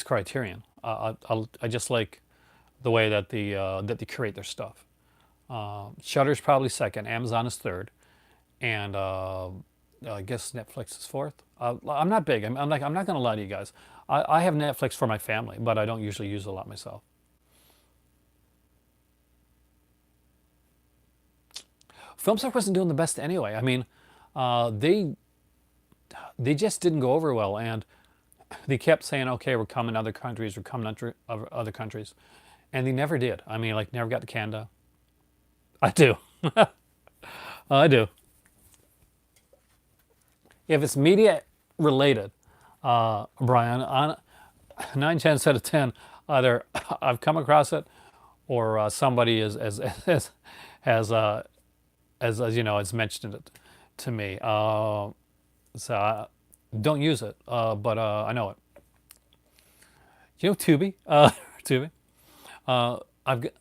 Criterion. I just like the way that they curate their stuff. Shutter's probably second. Amazon is third, and I guess Netflix is fourth. I'm not big. I'm not going to lie to you guys. I have Netflix for my family, but I don't usually use it a lot myself. FilmSec wasn't doing the best anyway. I mean, they just didn't go over well, and they kept saying, "Okay, we're coming to other countries. We're coming to other countries," and they never did. I mean, like never got to Canada. I do. I do. If it's media related, Brian, on 9 chance out of 10, either I've come across it or somebody has mentioned it to me. So I don't use it, but I know it. You know Tubi? Tubi. I've got,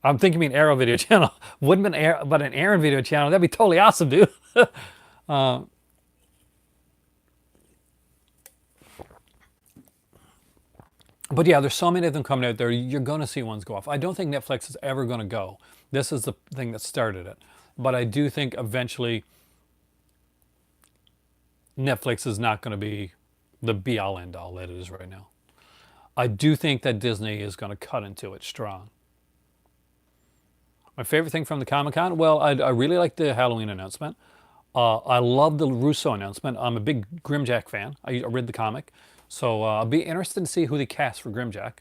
I'm thinking an Arrow video channel. Wouldn't be an Aaron video channel. That'd be totally awesome, dude. But yeah, there's so many of them coming out there. You're going to see ones go off. I don't think Netflix is ever going to go. This is the thing that started it. But I do think eventually Netflix is not going to be the be-all, end-all that it is right now. I do think that Disney is going to cut into it strong. My favorite thing from the Comic-Con? Well, I really like the Halloween announcement. I love the Russo announcement. I'm a big Grimjack fan. I read the comic. So I'll be interested to see who they cast for Grimjack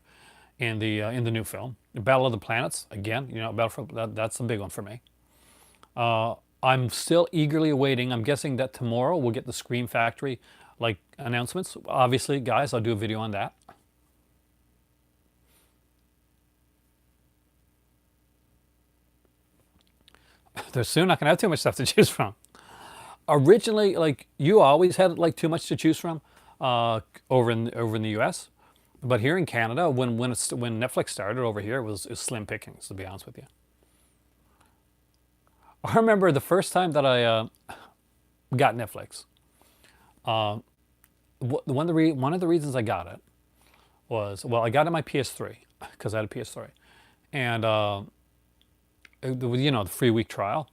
in the new film. The Battle of the Planets again. That's a big one for me. I'm still eagerly awaiting. I'm guessing that tomorrow we'll get the Scream Factory like announcements. Obviously, guys, I'll do a video on that. They're soon not gonna have too much stuff to choose from. Originally, like you always had like too much to choose from over in the U.S. But here in Canada, when Netflix started over here, it was slim pickings, to be honest with you. I remember the first time that I got Netflix. One of the reasons I got it was, well, I got it on my PS3 because I had a PS3, and the free week trial.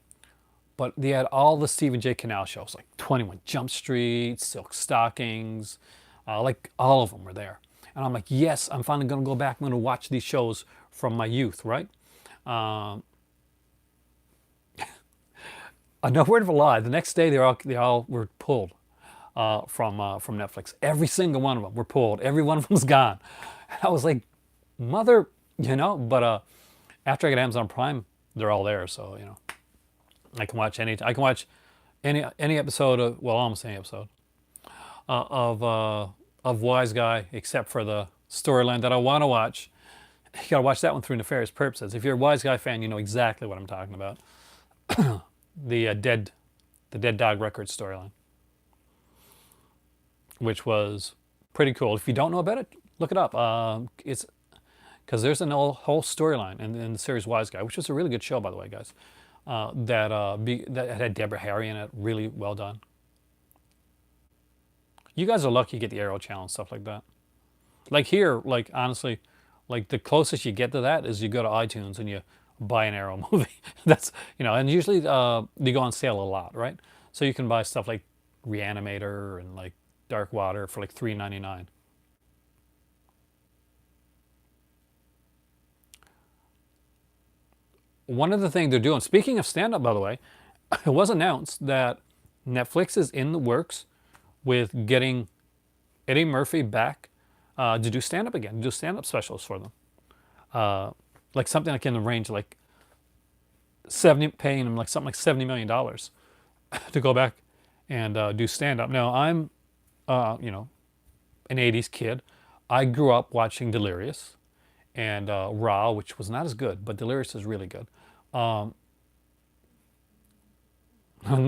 But they had all the Stephen J. Canal shows, like 21 Jump Street, Silk Stockings, like all of them were there. And I'm like, yes, I'm finally going to go back. I'm going to watch these shows from my youth, right? No word of a lie. The next day, they all were pulled from Netflix. Every single one of them were pulled. Every one of them was gone. I was like, mother, But after I got Amazon Prime, they're all there. So I can watch any episode of, well, almost any episode of Wise Guy, except for the storyline that I want to watch. You gotta watch that one through nefarious purposes. If you're a Wise Guy fan, you know exactly what I'm talking about. The Dead Dog Records storyline, which was pretty cool. If you don't know about it, look it up. It's because there's an whole storyline in the series Wise Guy, which was a really good show, by the way, guys. That had Deborah Harry in it. Really well done. You guys are lucky you get the Arrow Channel and stuff like that. Like here, like honestly, like the closest you get to that is you go to iTunes and you buy an Arrow movie. That's and usually they go on sale a lot, right? So you can buy stuff like Reanimator and like Dark Water for like $3.99. One of the things they're doing, speaking of stand-up, by the way, it was announced that Netflix is in the works with getting Eddie Murphy back to do stand-up again, to do stand-up specials for them. Like something like in the range of like paying him like something like $70 million to go back and do stand-up. Now I'm, an '80s kid. I grew up watching Delirious and Raw, which was not as good, but Delirious is really good. More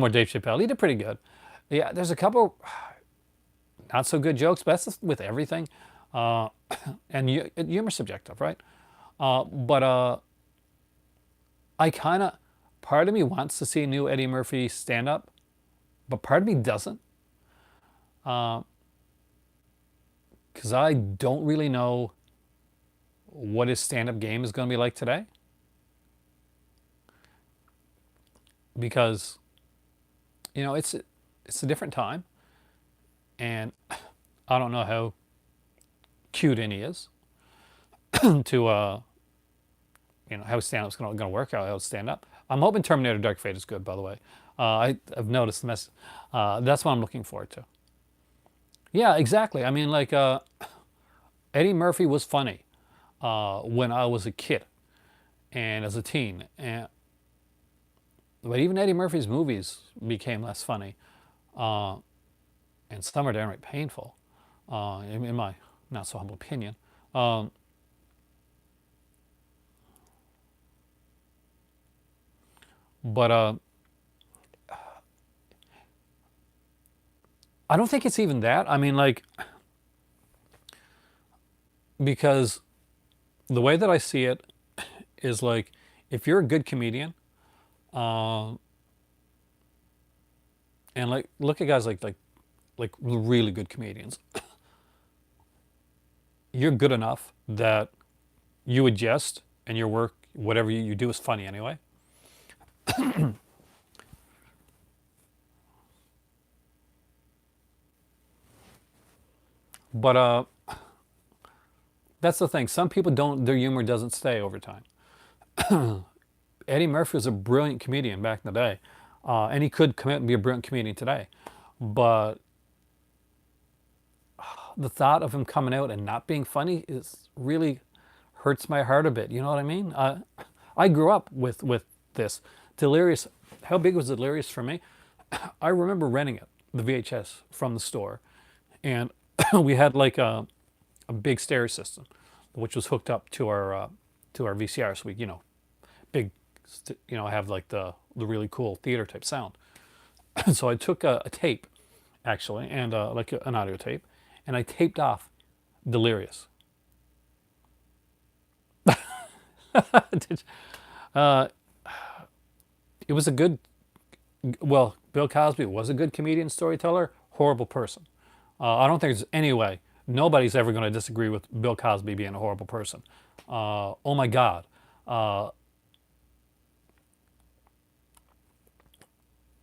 Dave Chappelle. He did pretty good. Yeah, there's a couple not so good jokes, but that's with everything. And humor's subjective, right? But part of me wants to see new Eddie Murphy stand up, but part of me doesn't. Because I don't really know what his stand up game is going to be like today. Because, it's a different time. And I don't know how cute any is to how stand-up's going to work out, how to stand up. I'm hoping Terminator Dark Fate is good, by the way. I've noticed the mess. That's what I'm looking forward to. Yeah, exactly. I mean, like Eddie Murphy was funny when I was a kid and as a teen, but even Eddie Murphy's movies became less funny, and some are downright painful, in my not so humble opinion. But I don't think it's even that. I mean, like, because the way that I see it is like, if you're a good comedian, and like look at guys like really good comedians, you're good enough that you adjust and your work, whatever you do, is funny anyway. But that's the thing. Some people don't. Their humor doesn't stay over time. Eddie Murphy was a brilliant comedian back in the day, and he could come out and be a brilliant comedian today. But the thought of him coming out and not being funny is really hurts my heart a bit. You know what I mean? I grew up with this. Delirious. How big was Delirious for me? I remember renting it, the VHS from the store, and we had like a big stereo system, which was hooked up to our VCR. So we, big, have like the really cool theater type sound. So I took a tape, actually, and like an audio tape, and I taped off Delirious. uh, it was a good, well, Bill Cosby was a good comedian, storyteller, horrible person. I don't think there's any way, nobody's ever going to disagree with Bill Cosby being a horrible person. Oh my God. Uh,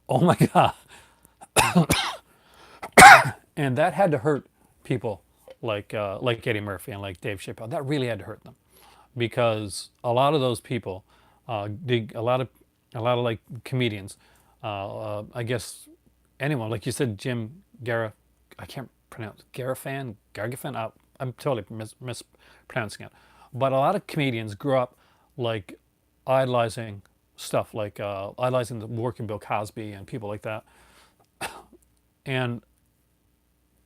oh my God. And that had to hurt people like Eddie Murphy and like Dave Chappelle. That really had to hurt them because a lot of those people, a lot of like comedians, I guess anyone like you said, Jim Gara, I can't pronounce Gargafan. I'm totally mispronouncing it, but a lot of comedians grew up like idolizing stuff like idolizing the work of Bill Cosby and people like that. And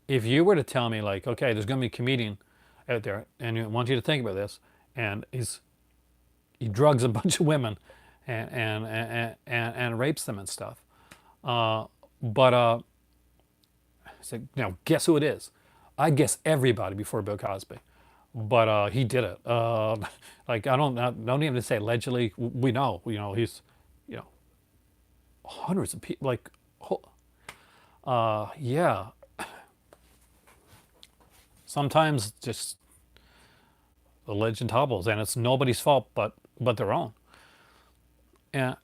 if you were to tell me like, okay, there's going to be a comedian out there, and I want you to think about this, and he drugs a bunch of women and rapes them and stuff. But it's like, guess who it is? I guess everybody before Bill Cosby, but he did it. Like I don't even say allegedly. We know, he's, you know, hundreds of people. Like, yeah. Sometimes just the legend topbles, and it's nobody's fault but their own. And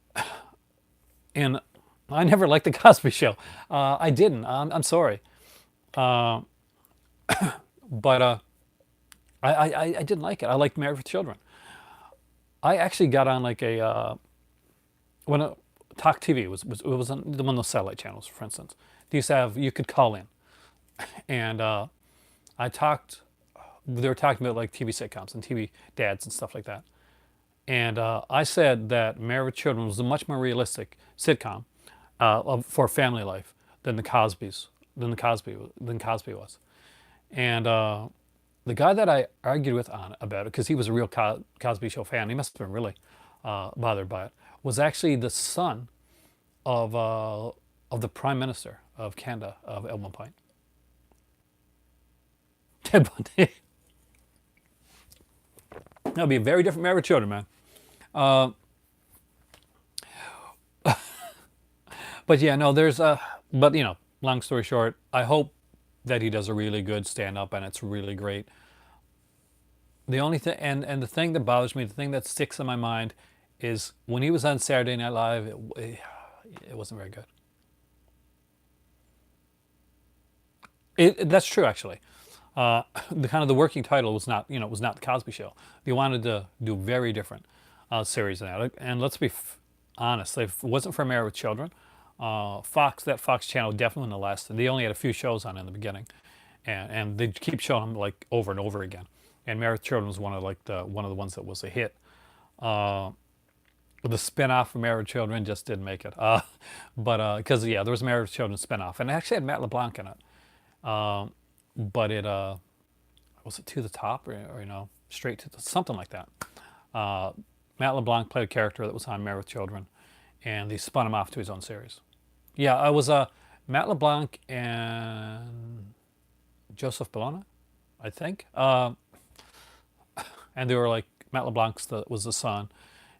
and I never liked the Cosby Show. I didn't. I'm sorry, uh, but I didn't like it. I liked Married with Children. I actually got on like a when Talk TV was on one of those satellite channels, for instance. They used to have you could call in, and I talked. They were talking about like TV sitcoms and TV dads and stuff like that. And I said that Married with Children was a much more realistic sitcom for family life than than Cosby was. And the guy that I argued with on about it, because he was a real Cosby Show fan, he must have been really bothered by it, was actually the son of the Prime Minister of Canada at one point. Ted Bundy. That'll be a very different Married with Children, man. Uh, but yeah, no, but long story short, I hope that he does a really good stand up and it's really great. The only thing, and the thing that bothers me, the thing that sticks in my mind is when he was on Saturday Night Live, it wasn't very good. That's true, actually. The kind of the working title was not, was not the Cosby Show. They wanted to do very different series than that. And let's be honest, if it wasn't for Married with Children, that Fox channel definitely wouldn't have lasted. They only had a few shows on in the beginning, and they keep showing them like over and over again. And Married with Children was one of the ones that was a hit. Uh, the spin-off of Married with Children just didn't make it. But because there was a Married with Children spin-off, and it actually had Matt LeBlanc in it. But it was it To the Top or Straight to something like that. Uh, Matt LeBlanc played a character that was on Married with Children, and they spun him off to his own series. Yeah, I was Matt LeBlanc and Joseph Bologna, I think. And they were like Matt LeBlanc was the son.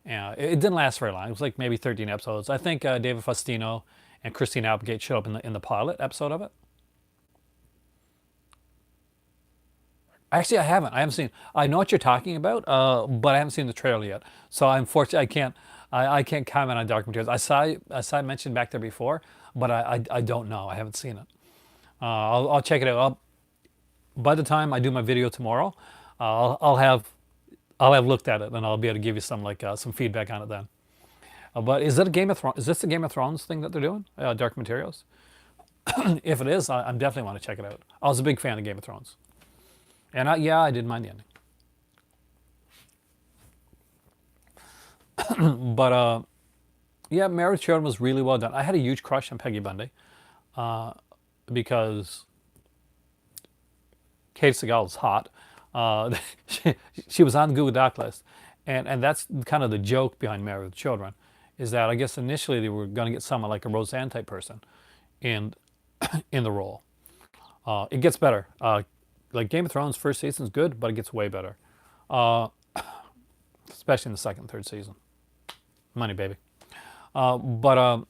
And it didn't last very long. It was like maybe 13 episodes. I think David Faustino and Christine Applegate showed up in the pilot episode of it. Actually, I haven't. I haven't seen. I know what you're talking about, but I haven't seen the trailer yet. So unfortunately, I can't. I can't comment on Dark Materials. I saw it mentioned back there before, but I don't know. I haven't seen it. I'll check it out. By the time I do my video tomorrow, I'll have looked at it and I'll be able to give you some feedback on it then. But is it a Game of Thrones? Is this the Game of Thrones thing that they're doing? Dark Materials. If it is, I definitely want to check it out. I was a big fan of Game of Thrones, and yeah, I did mind the ending. But yeah, Married with Children was really well done. I had a huge crush on Peggy Bundy because Kate Segal is hot. She, she was on the Google Doc list, and that's kind of the joke behind Married with Children, is that I guess initially they were going to get someone like a Roseanne type person in in the role. It gets better. Like Game of Thrones first season is good, but it gets way better, especially in the second and third season. Money, baby. But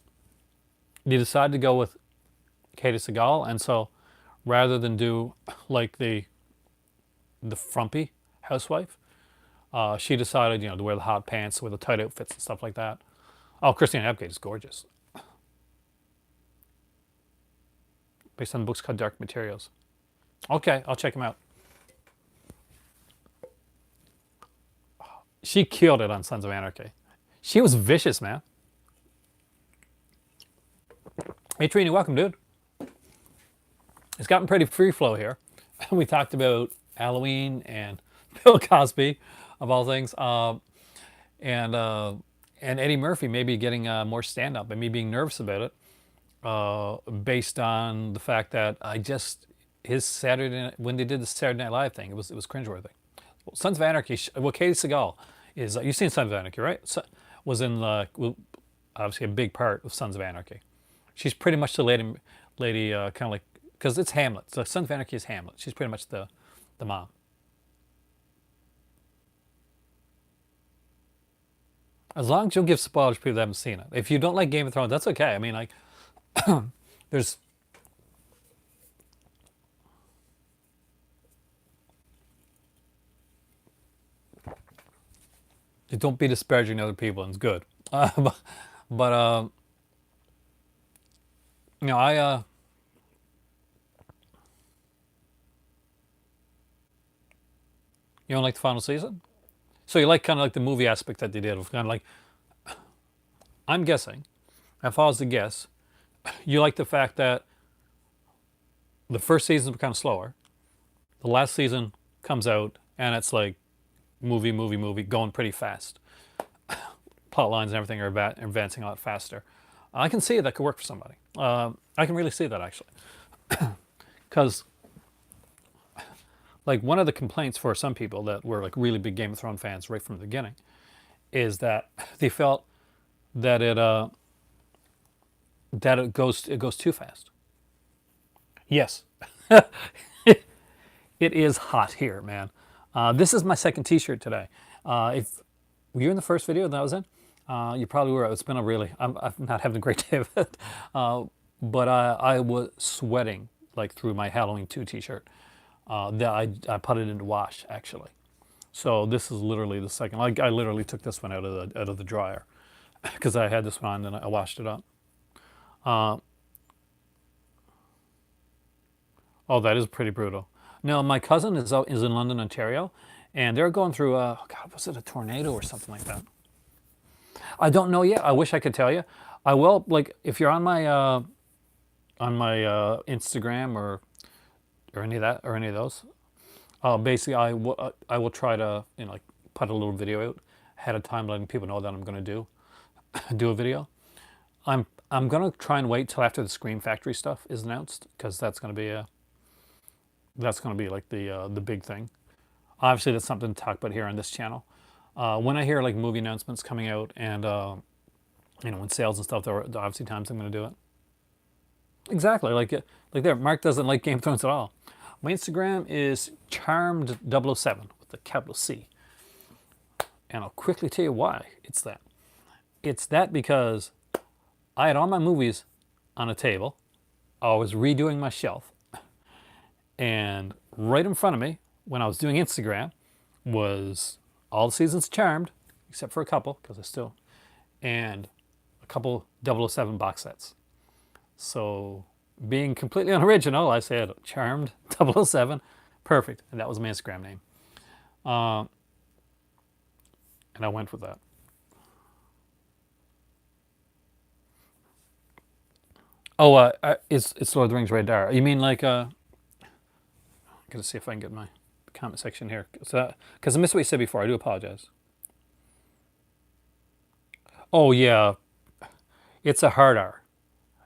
they decided to go with Katie Seagal, and so rather than do like the frumpy housewife, she decided, to wear the hot pants, wear the tight outfits and stuff like that. Oh, Christine Applegate is gorgeous. Based on the books called Dark Materials. Okay, I'll check them out. She killed it on Sons of Anarchy. She was vicious, man. Hey, Trini, welcome, dude. It's gotten pretty free flow here. We talked about Halloween and Bill Cosby, of all things, and Eddie Murphy maybe getting more stand up and me being nervous about it, based on the fact that his Saturday, when they did the Saturday Night Live thing, it was cringeworthy. Well, Sons of Anarchy. Well, Katie Seagal is you've seen Sons of Anarchy, right? Was in obviously a big part of Sons of Anarchy. She's pretty much the lady kind of like, because it's Hamlet. So Sons of Anarchy is Hamlet. She's pretty much the mom. As long as you'll give spoilers to people that haven't seen it. If you don't like Game of Thrones, that's okay. I mean, like, there's. Don't be disparaging to other people, and it's good. But I. You don't like the final season? So you like kind of like the movie aspect that they did of kind of like, I'm guessing, if I was to guess, you like the fact that the first season was kind of slower. The last season comes out and it's like movie, going pretty fast. Plot lines and everything are advancing a lot faster. I can see that could work for somebody. I can really see that actually. Because like one of the complaints for some people that were like really big Game of Thrones fans right from the beginning is that they felt that it goes too fast. Yes, it is hot here, man. This is my second T-shirt today. If were you in the first video that I was in, you probably were. It's been a really. I'm not having a great day of it, but I was sweating like through my Halloween 2 T-shirt. That I put it into wash actually. So this is literally the second. Like I literally took this one out of the dryer because I had this one on and I washed it up. Oh, that is pretty brutal. No, my cousin is in London, Ontario, and they're going through God, was it a tornado or something like that? I don't know yet. I wish I could tell you. I will. Like if you're on my Instagram or any of that or any of those, basically I will try to like put a little video out ahead of time, letting people know that I'm going to do a video. I'm going to try and wait till after the Scream Factory stuff is announced because that's going to be like the big thing. Obviously, that's something to talk about here on this channel. When I hear like movie announcements coming out and when sales and stuff, there are obviously times I'm going to do it. Exactly, like there. Mark doesn't like Game of Thrones at all. My Instagram is charmed007 with the capital C, and I'll quickly tell you why it's that. It's that because I had all my movies on a table. I was redoing my shelf, and right in front of me, when I was doing Instagram, was all the seasons of Charmed, except for a couple, because I still, and a couple 007 box sets. So, being completely unoriginal, I said Charmed 007, perfect, and that was my Instagram name. And I went with that. Oh, it's Lord of the Rings Red Dar. You mean like I gotta see if I can get my comment section here. So, because I missed what you said before. I do apologize. Oh yeah, it's a hard R.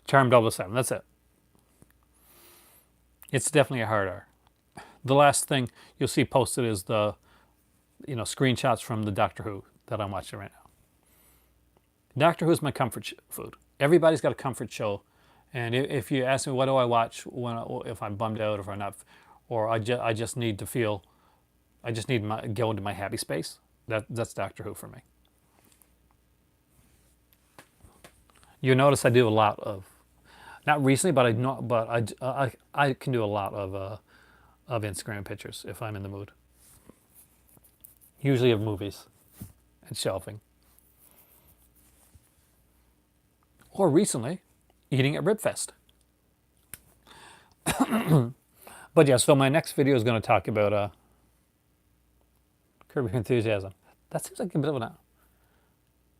Charm 007. That's it. It's definitely a hard R. The last thing you'll see posted is the screenshots from the Doctor Who that I'm watching right now. Doctor Who's my comfort food. Everybody's got a comfort show, and if you ask me what do I watch when if I'm bummed out or if I'm not, or I just need to feel, I just need my go into my happy space. That's Doctor Who for me. You notice I do a lot of, not recently, but I know, but I can do a lot of Instagram pictures if I'm in the mood. Usually of movies and shelving. Or recently, eating at Ribfest. But yeah, so my next video is going to talk about Curb Your Enthusiasm. That seems like a bit of a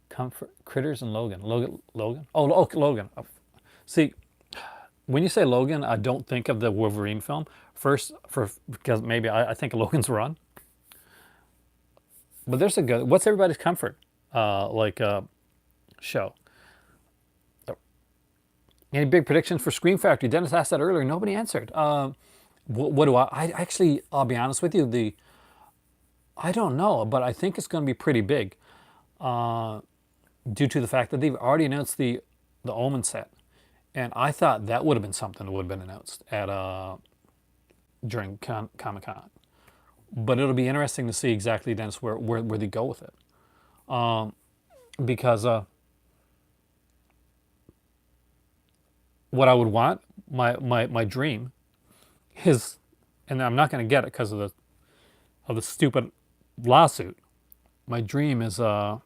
comfort. Critters and Logan. Logan. Oh, Logan. See, when you say Logan, I don't think of the Wolverine film first, because maybe I think Logan's Run. But there's a good. What's everybody's comfort? Show. Any big predictions for Scream Factory? Dennis asked that earlier. Nobody answered. What do I actually? I'll be honest with you. I don't know, but I think it's going to be pretty big, due to the fact that they've already announced the Omen set, and I thought that would have been something that would have been announced at during Comic Con. But it'll be interesting to see exactly, Dennis, where they go with it, because what I would want, my dream, is, and I'm not going to get it because of the stupid lawsuit. My dream is of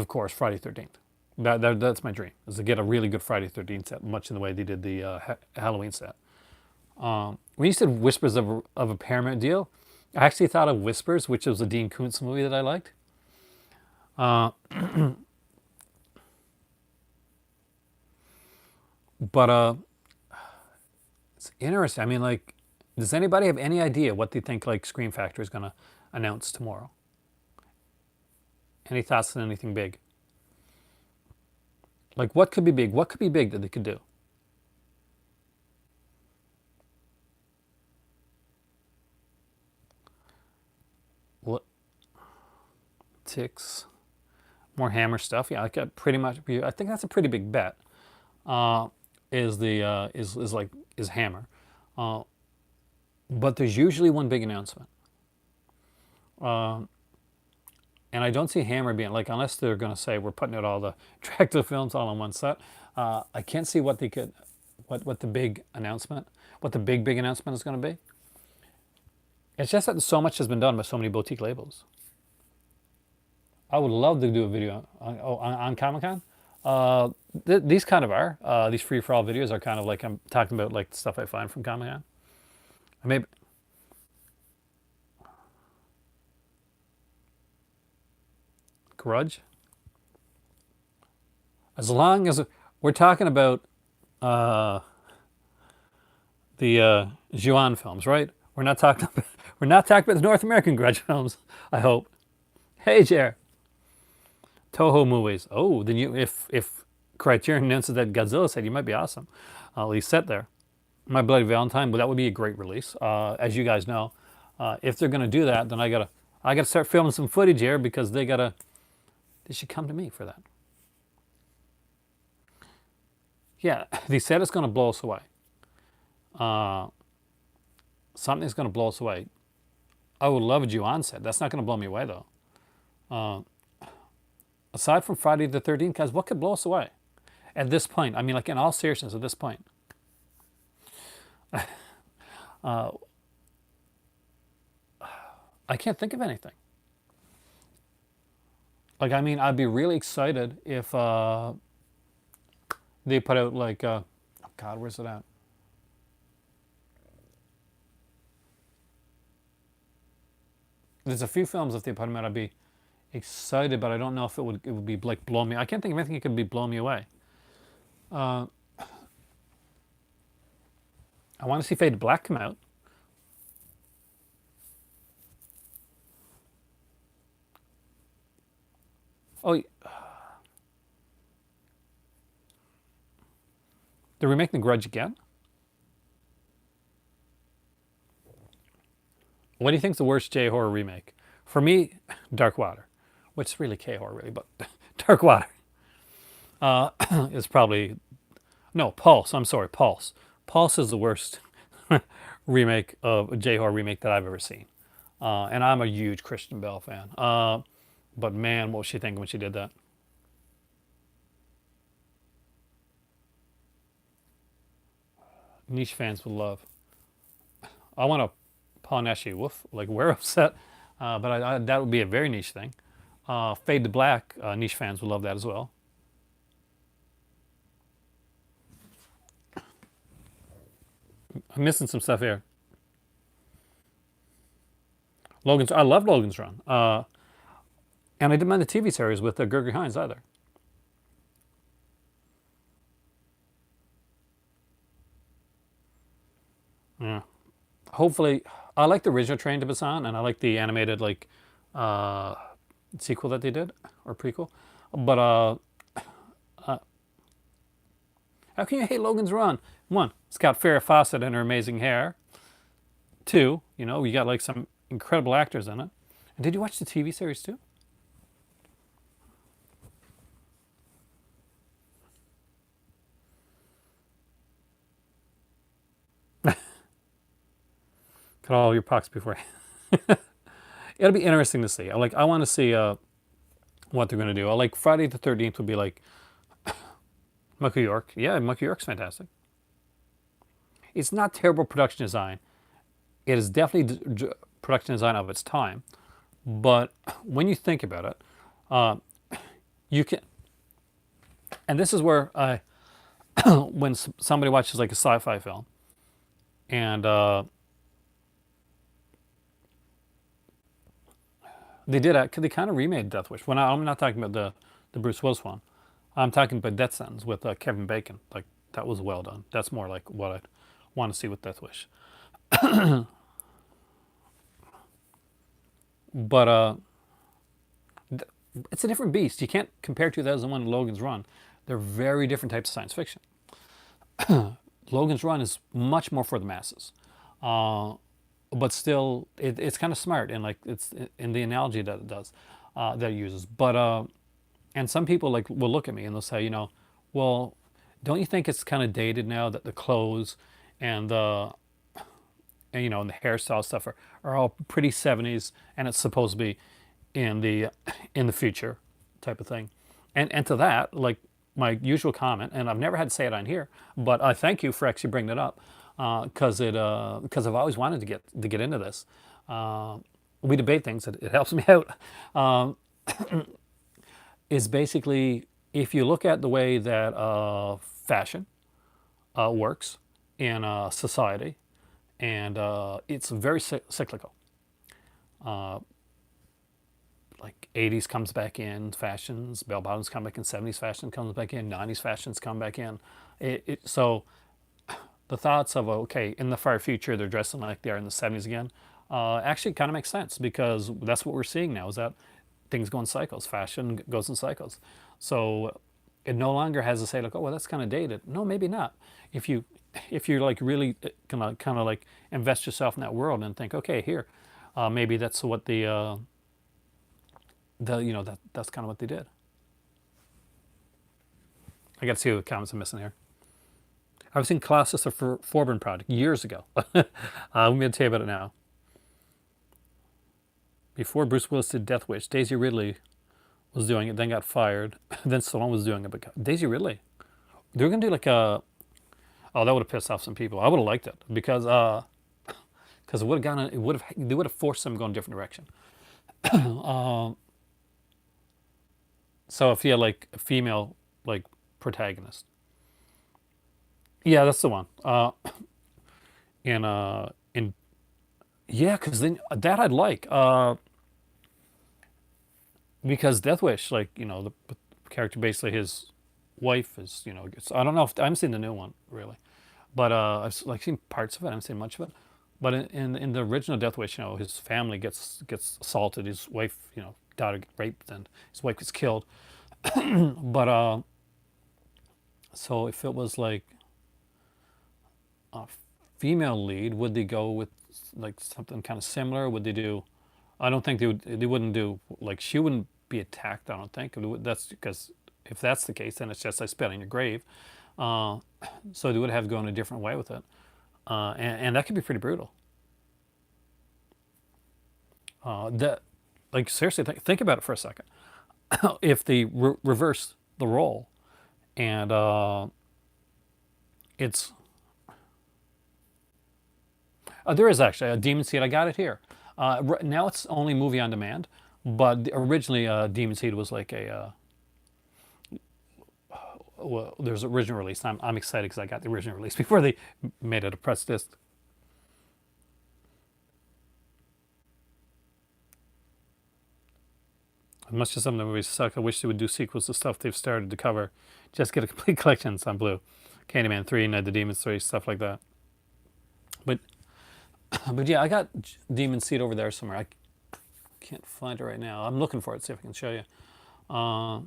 course Friday 13th. That's my dream, is to get a really good Friday 13th set, much in the way they did the Halloween set. When you said Whispers of a Paramount deal, I actually thought of Whispers, which was a Dean Koontz movie that I liked. But it's interesting. I mean, like, does anybody have any idea what they think like Scream Factory is going to announce tomorrow? Any thoughts on anything big? Like, what could be big? What could be big that they could do? What ticks? More Hammer stuff. Yeah, I got pretty much. I think that's a pretty big bet. Is Hammer, but there's usually one big announcement. And I don't see Hammer being like, unless they're going to say we're putting out all the Dracula films all on one set. I can't see what they could, what the big announcement, what the big announcement is going to be. It's just that so much has been done by so many boutique labels. I would love to do a video on Comic Con. These kind of are these free for all videos are kind of like I'm talking about, like the stuff I find from Comic Con. Maybe. Grudge. As long as we're talking about the Ju-On films, right? We're not talking about the North American Grudge films. I hope. Hey, Jer. Toho movies. Oh, then if Criterion announces that Godzilla set, you might be awesome. At least set there. My Bloody Valentine. Well, that would be a great release. As you guys know, if they're gonna do that, then I gotta start filming some footage here, because they should come to me for that. Yeah, they said it's gonna blow us away. Something's gonna blow us away. I would love a Ju-On set. That's not gonna blow me away though. Aside from Friday the 13th, guys, what could blow us away at this point? I mean, like, in all seriousness, at this point. I can't think of anything. Like, I mean, I'd be really excited if they put out, like, oh God, where's it at? There's a few films, if they put them out, I'd be excited, but I don't know if it would be like blow me. I can't think of anything that could be blow me away. Uh, I want to see Fade to Black come out. Oh, they're remaking The Grudge again. What do you think's the worst J horror remake? For me, Dark Water, which is really K horror, really, but Dark Water is probably no Pulse. I'm sorry, Pulse. Pulse is the worst remake of a J horror remake that I've ever seen. And I'm a huge Christian Bale fan. But man, what was she thinking when she did that? Niche fans would love. I want a Paul Nashi woof, like we're upset, but that would be a very niche thing. Fade to Black, niche fans would love that as well. I'm missing some stuff here. Logan's, I love Logan's Run, and I didn't mind the TV series with Gregory Hines either. Yeah. Hopefully, I like the original Train to Busan, and I like the animated like uh, sequel that they did or prequel. But how can you hate Logan's Run? One, it's got Farrah Fawcett and her amazing hair. Two, you got like some incredible actors in it. And did you watch the TV series too? Cut all your pucks before. It'll be interesting to see. I want to see what they're going to do. I like Friday the 13th would be like Michael York. Yeah, Michael York's fantastic. It's not terrible production design. It is definitely production design of its time. But when you think about it, uh, you can, and this is where I, when somebody watches like a sci-fi film, and they kind of remade Death Wish. I'm not talking about the Bruce Willis one. I'm talking about Death Sentence with Kevin Bacon. Like that was well done. That's more like what I want to see with Death Wish. But it's a different beast. You can't compare 2001 to Logan's Run. They're very different types of science fiction. Logan's Run is much more for the masses, but still, it's kind of smart and like it's in the analogy that it does, that it uses. But and some people like will look at me and they'll say, well, don't you think it's kind of dated now that the clothes and the and the hairstyle stuff are all pretty 70s and it's supposed to be in the future type of thing. And to that, like my usual comment, and I've never had to say it on here, but I thank you for actually bringing it up because I've always wanted to get into this. We debate things; it helps me out. Um, is basically if you look at the way that fashion works in society, and it's very cyclical. Like 80s comes back in fashions, bell bottoms come back in, 70s fashion comes back in, 90s fashions come back in. So the thoughts of okay, in the far future they're dressing like they are in the 70s again, actually kind of makes sense because that's what we're seeing now is that things go in cycles, fashion goes in cycles. So it no longer has to say like, oh well, that's kind of dated. No, maybe not. If you if you're like really kind of like invest yourself in that world and think, okay, here, maybe that's what that's kind of what they did. I got to see what comments I'm missing here. I've seen Colossus of Forburn Project years ago. I'm going to tell you about it now. Before Bruce Willis did Death Wish, Daisy Ridley was doing it, then got fired. Then Stallone was doing it, but Daisy Ridley, they were going to do like a. Oh, that would have pissed off some people. I would have liked it because it would have gone. They would have forced them to go in a different direction. So if you had like a female like protagonist, yeah, that's the one. In yeah, because then that I'd like because Death Wish, like the character basically his wife is, I don't know if I haven't seen the new one really, but I've like seen parts of it. I haven't seen much of it. But in the original Death Wish, his family gets assaulted. His wife, daughter gets raped, and his wife gets killed. But so if it was like a female lead, would they go with like something kind of similar? Would they do? I don't think they would. They wouldn't do like she wouldn't be attacked. I don't think that's because if that's the case, then it's just like spit on your grave. Uh, so they would have to go in a different way with it, and that could be pretty brutal. That like seriously, think about it for a second. If they reverse the role and it's there is actually a Demon Seed. I got it here. Now it's only movie on demand, but originally Demon Seed was like a well, there's an original release. I'm excited because I got the original release before they made it a press disc. As much as some of the movies suck, I wish they would do sequels to stuff they've started to cover. Just get a complete collection on Blue. Candyman 3, Night the Demons 3, stuff like that. But but yeah, I got Demon Seed over there somewhere. I can't find it right now. I'm looking for it, see if I can show you. Uh,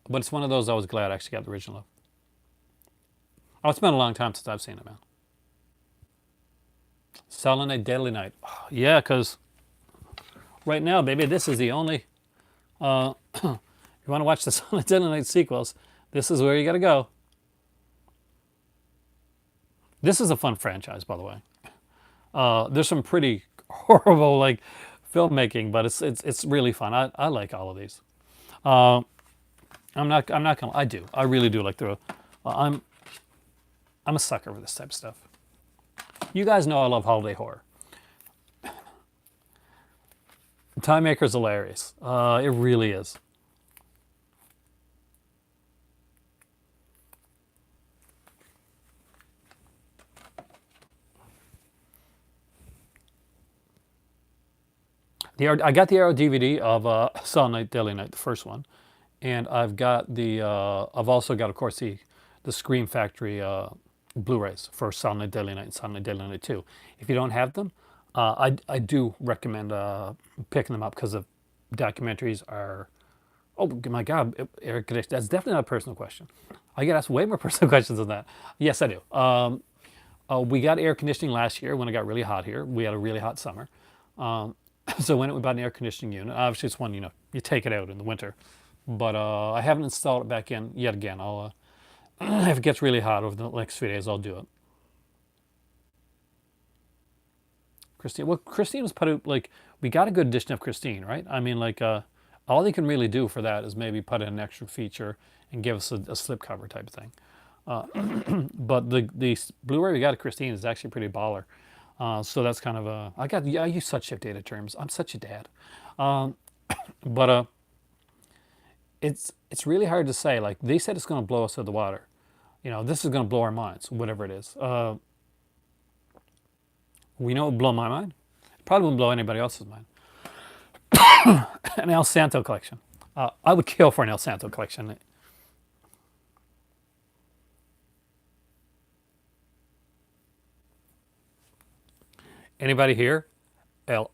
but it's one of those I was glad I actually got the original of. Oh, it's been a long time since I've seen it, man. Silent Night, Deadly Night. Oh, yeah, because right now, baby, this is the only. If you want to watch the Silent Deadly Night sequels, this is where you got to go. This is a fun franchise, by the way. There's some pretty horrible like filmmaking, but it's really fun. I like all of these. Uh, I'm not gonna. I do. I really do like the. I'm I'm a sucker for this type of stuff. You guys know I love holiday horror. Time Maker's hilarious. It really is. I got the Arrow DVD of Silent Night, Deadly Night, the first one, and I've got the. I've also got, of course, the Scream Factory Blu-rays for Silent Night, Deadly Night, and Silent Night, Deadly Night 2. If you don't have them, I do recommend picking them up because the documentaries are. Oh my God, Eric, that's definitely not a personal question. I get asked way more personal questions than that. Yes, I do. We got air conditioning last year when it got really hot here. We had a really hot summer. Um, so when we bought an air conditioning unit, obviously it's one you take it out in the winter, but I haven't installed it back in yet. Again, I'll if it gets really hot over the next few days, I'll do it. Christine, well, Christine was put out like we got a good edition of Christine, right? I mean, like all they can really do for that is maybe put in an extra feature and give us a slipcover type of thing. But the Blu-ray we got of Christine is actually pretty baller. So that's kind of a I use such shift data terms. I'm such a dad. Um, but it's really hard to say. Like they said, it's going to blow us out of the water. This is going to blow our minds, whatever it is. We know it will blow my mind. It probably won't blow anybody else's mind. An El Santo collection. I would kill for an El Santo collection. Anybody here? El,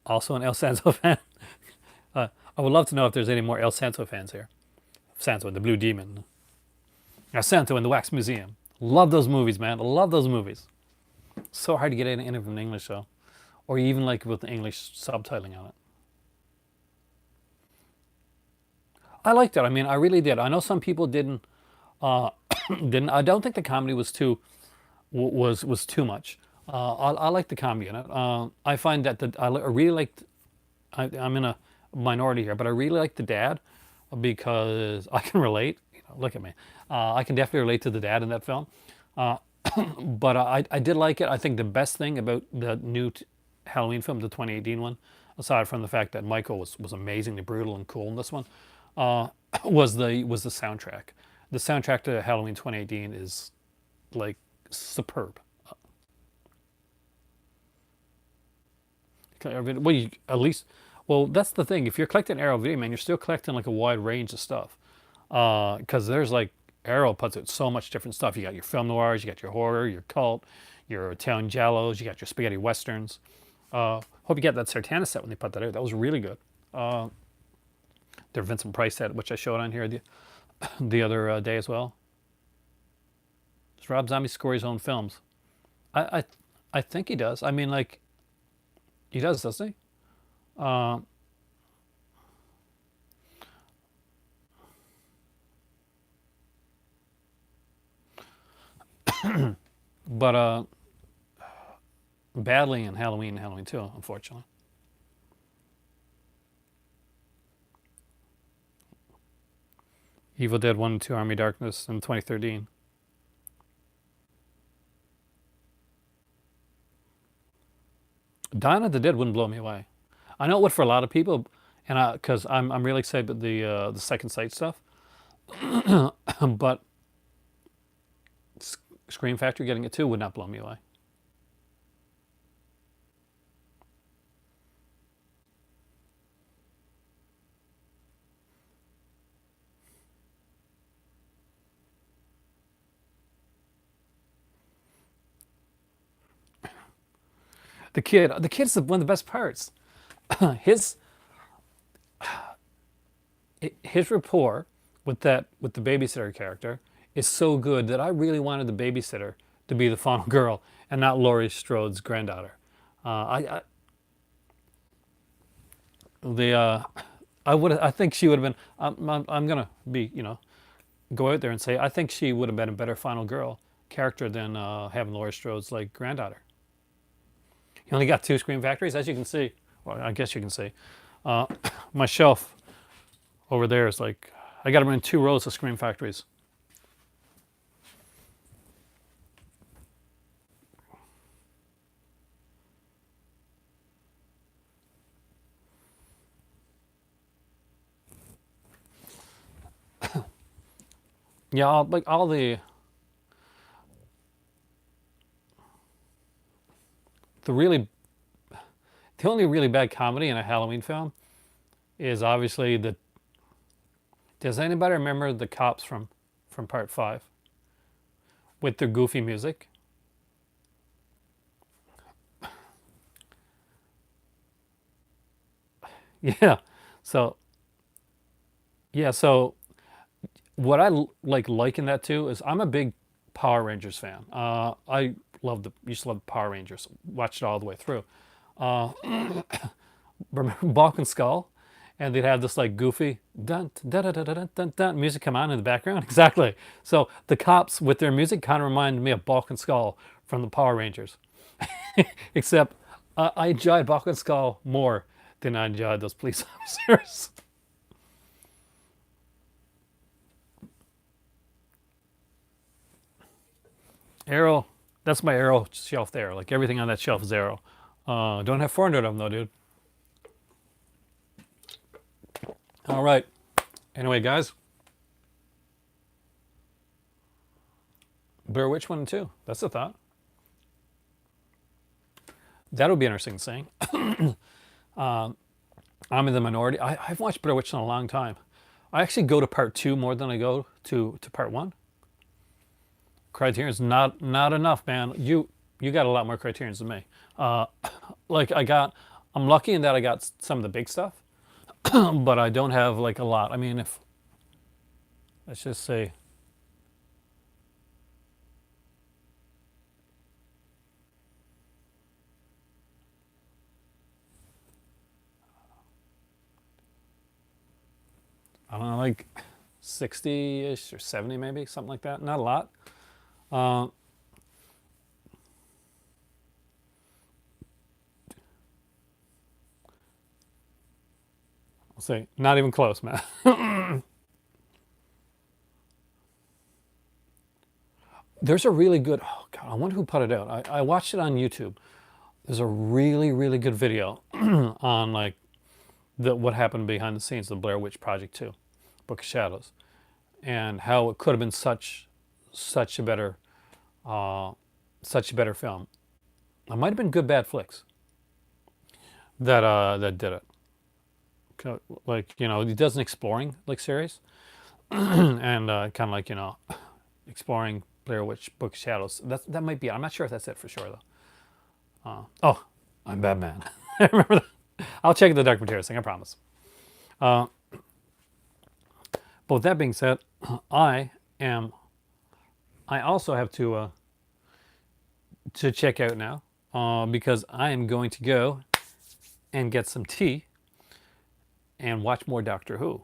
also an El Santo fan? I would love to know if there's any more El Santo fans here. Santo and the Blue Demon. El Santo and the Wax Museum. Love those movies, man. Love those movies. So hard to get any of them in English, though. Or even like with the English subtitling on it. I liked it. I mean, I really did. I know some people didn't. Uh, didn't. I don't think the comedy was was too much. I like the comedy in it. I find that I really liked. I'm in a minority here, but I really like the dad because I can relate. Look at me. I can definitely relate to the dad in that film. Uh, but I did like it. I think the best thing about the new Halloween film, the 2018 one, aside from the fact that Michael was amazingly brutal and cool in this one, uh, was the soundtrack. The soundtrack to Halloween 2018 is like superb. Well, at least, well, that's the thing. If you're collecting Arrow Video, man, you're still collecting like a wide range of stuff. Because there's like Arrow puts out so much different stuff. You got your film noirs, you got your horror, your cult, your Italian giallos, you got your spaghetti westerns. Hope you get that Sartana set when they put that out. That was really good. Uh, their Vincent Price set, which I showed on here the other day as well. Does Rob Zombie score his own films? I, I I think he does. I mean, like he does, doesn't he? Uh, but badly in Halloween and Halloween 2, unfortunately. Evil Dead 1 and 2, Army of Darkness in 2013. Dawn of the Dead wouldn't blow me away. I know it would for a lot of people, and because I'm really excited about the Second Sight stuff, but Scream Factory getting it too would not blow me away. The kid's one of the best parts. his his rapport with the babysitter character is so good that I really wanted the babysitter to be the final girl and not Laurie Strode's granddaughter. The I think she would have been. I'm gonna be go out there and say I think she would have been a better final girl character than having Laurie Strode's like granddaughter. You only got two Scream Factories, as you can see. Well, I guess you can see. Uh, my shelf over there is like I got them in two rows of Scream Factories. Yeah, like all the really the only really bad comedy in a Halloween film is obviously the. Does anybody remember the cops from Part 5 with their goofy music? Yeah. So yeah. So what I like in that too is I'm a big Power Rangers fan. I used to love Power Rangers. Watched it all the way through. Uh, remember Bulk and Skull, and they'd have this like goofy dun dun dun dun dun dun dun music come on in the background. Exactly. So the cops with their music kind of reminded me of Bulk and Skull from the Power Rangers, except I enjoyed Bulk and Skull more than I enjoyed those police officers. Arrow, that's my Arrow shelf there. Like everything on that shelf is Arrow. Don't have 400 of them though, dude. All right. Anyway, guys, Blair Witch 1 and 2. That's a thought. That'll be interesting to see. I'm in the minority. I've watched Blair Witch in a long time. I actually go to part 2 more than I go to part 1. Criterion's not enough, man. You got a lot more criterions than me. Uh, like I'm lucky in that I got some of the big stuff, but I don't have like a lot. I mean, if let's just say I don't know, like 60-ish or 70 maybe, something like that. Not a lot. Uh, I'll say not even close, man. There's a really good. Oh God, I wonder who put it out. I watched it on YouTube. There's a really good video on like what happened behind the scenes of the Blair Witch Project 2, Book of Shadows, and how it could have been such a better uh, such a better film. It might have been Good Bad Flicks that did it. Like he does an exploring like series, and kind of like, exploring Blair Witch Book Shadows. That might be it. I'm not sure if that's it for sure though. Oh, I'm Batman. I remember that. I'll check the Dark Materials thing. I promise. But with that being said, I am. I also have to check out now because I am going to go and get some tea and watch more Doctor Who.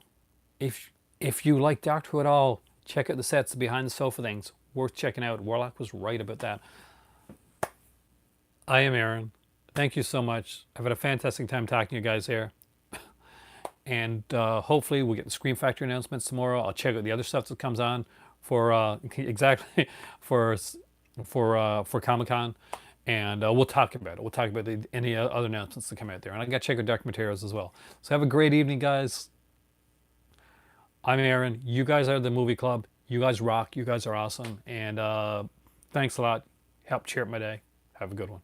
If you like Doctor Who at all, check out the sets behind the sofa things. Worth checking out. Warlock was right about that. I am Aaron. Thank you so much. I've had a fantastic time talking to you guys here. And hopefully we'll get the Scream Factory announcements tomorrow. I'll check out the other stuff that comes on for exactly for Comic Con, and we'll talk about it. We'll talk about any other announcements that come out there. And I got to check out Dark Materials as well. So have a great evening, guys. I'm Aaron. You guys are the movie club. You guys rock. You guys are awesome. And thanks a lot. Help cheer up my day. Have a good one.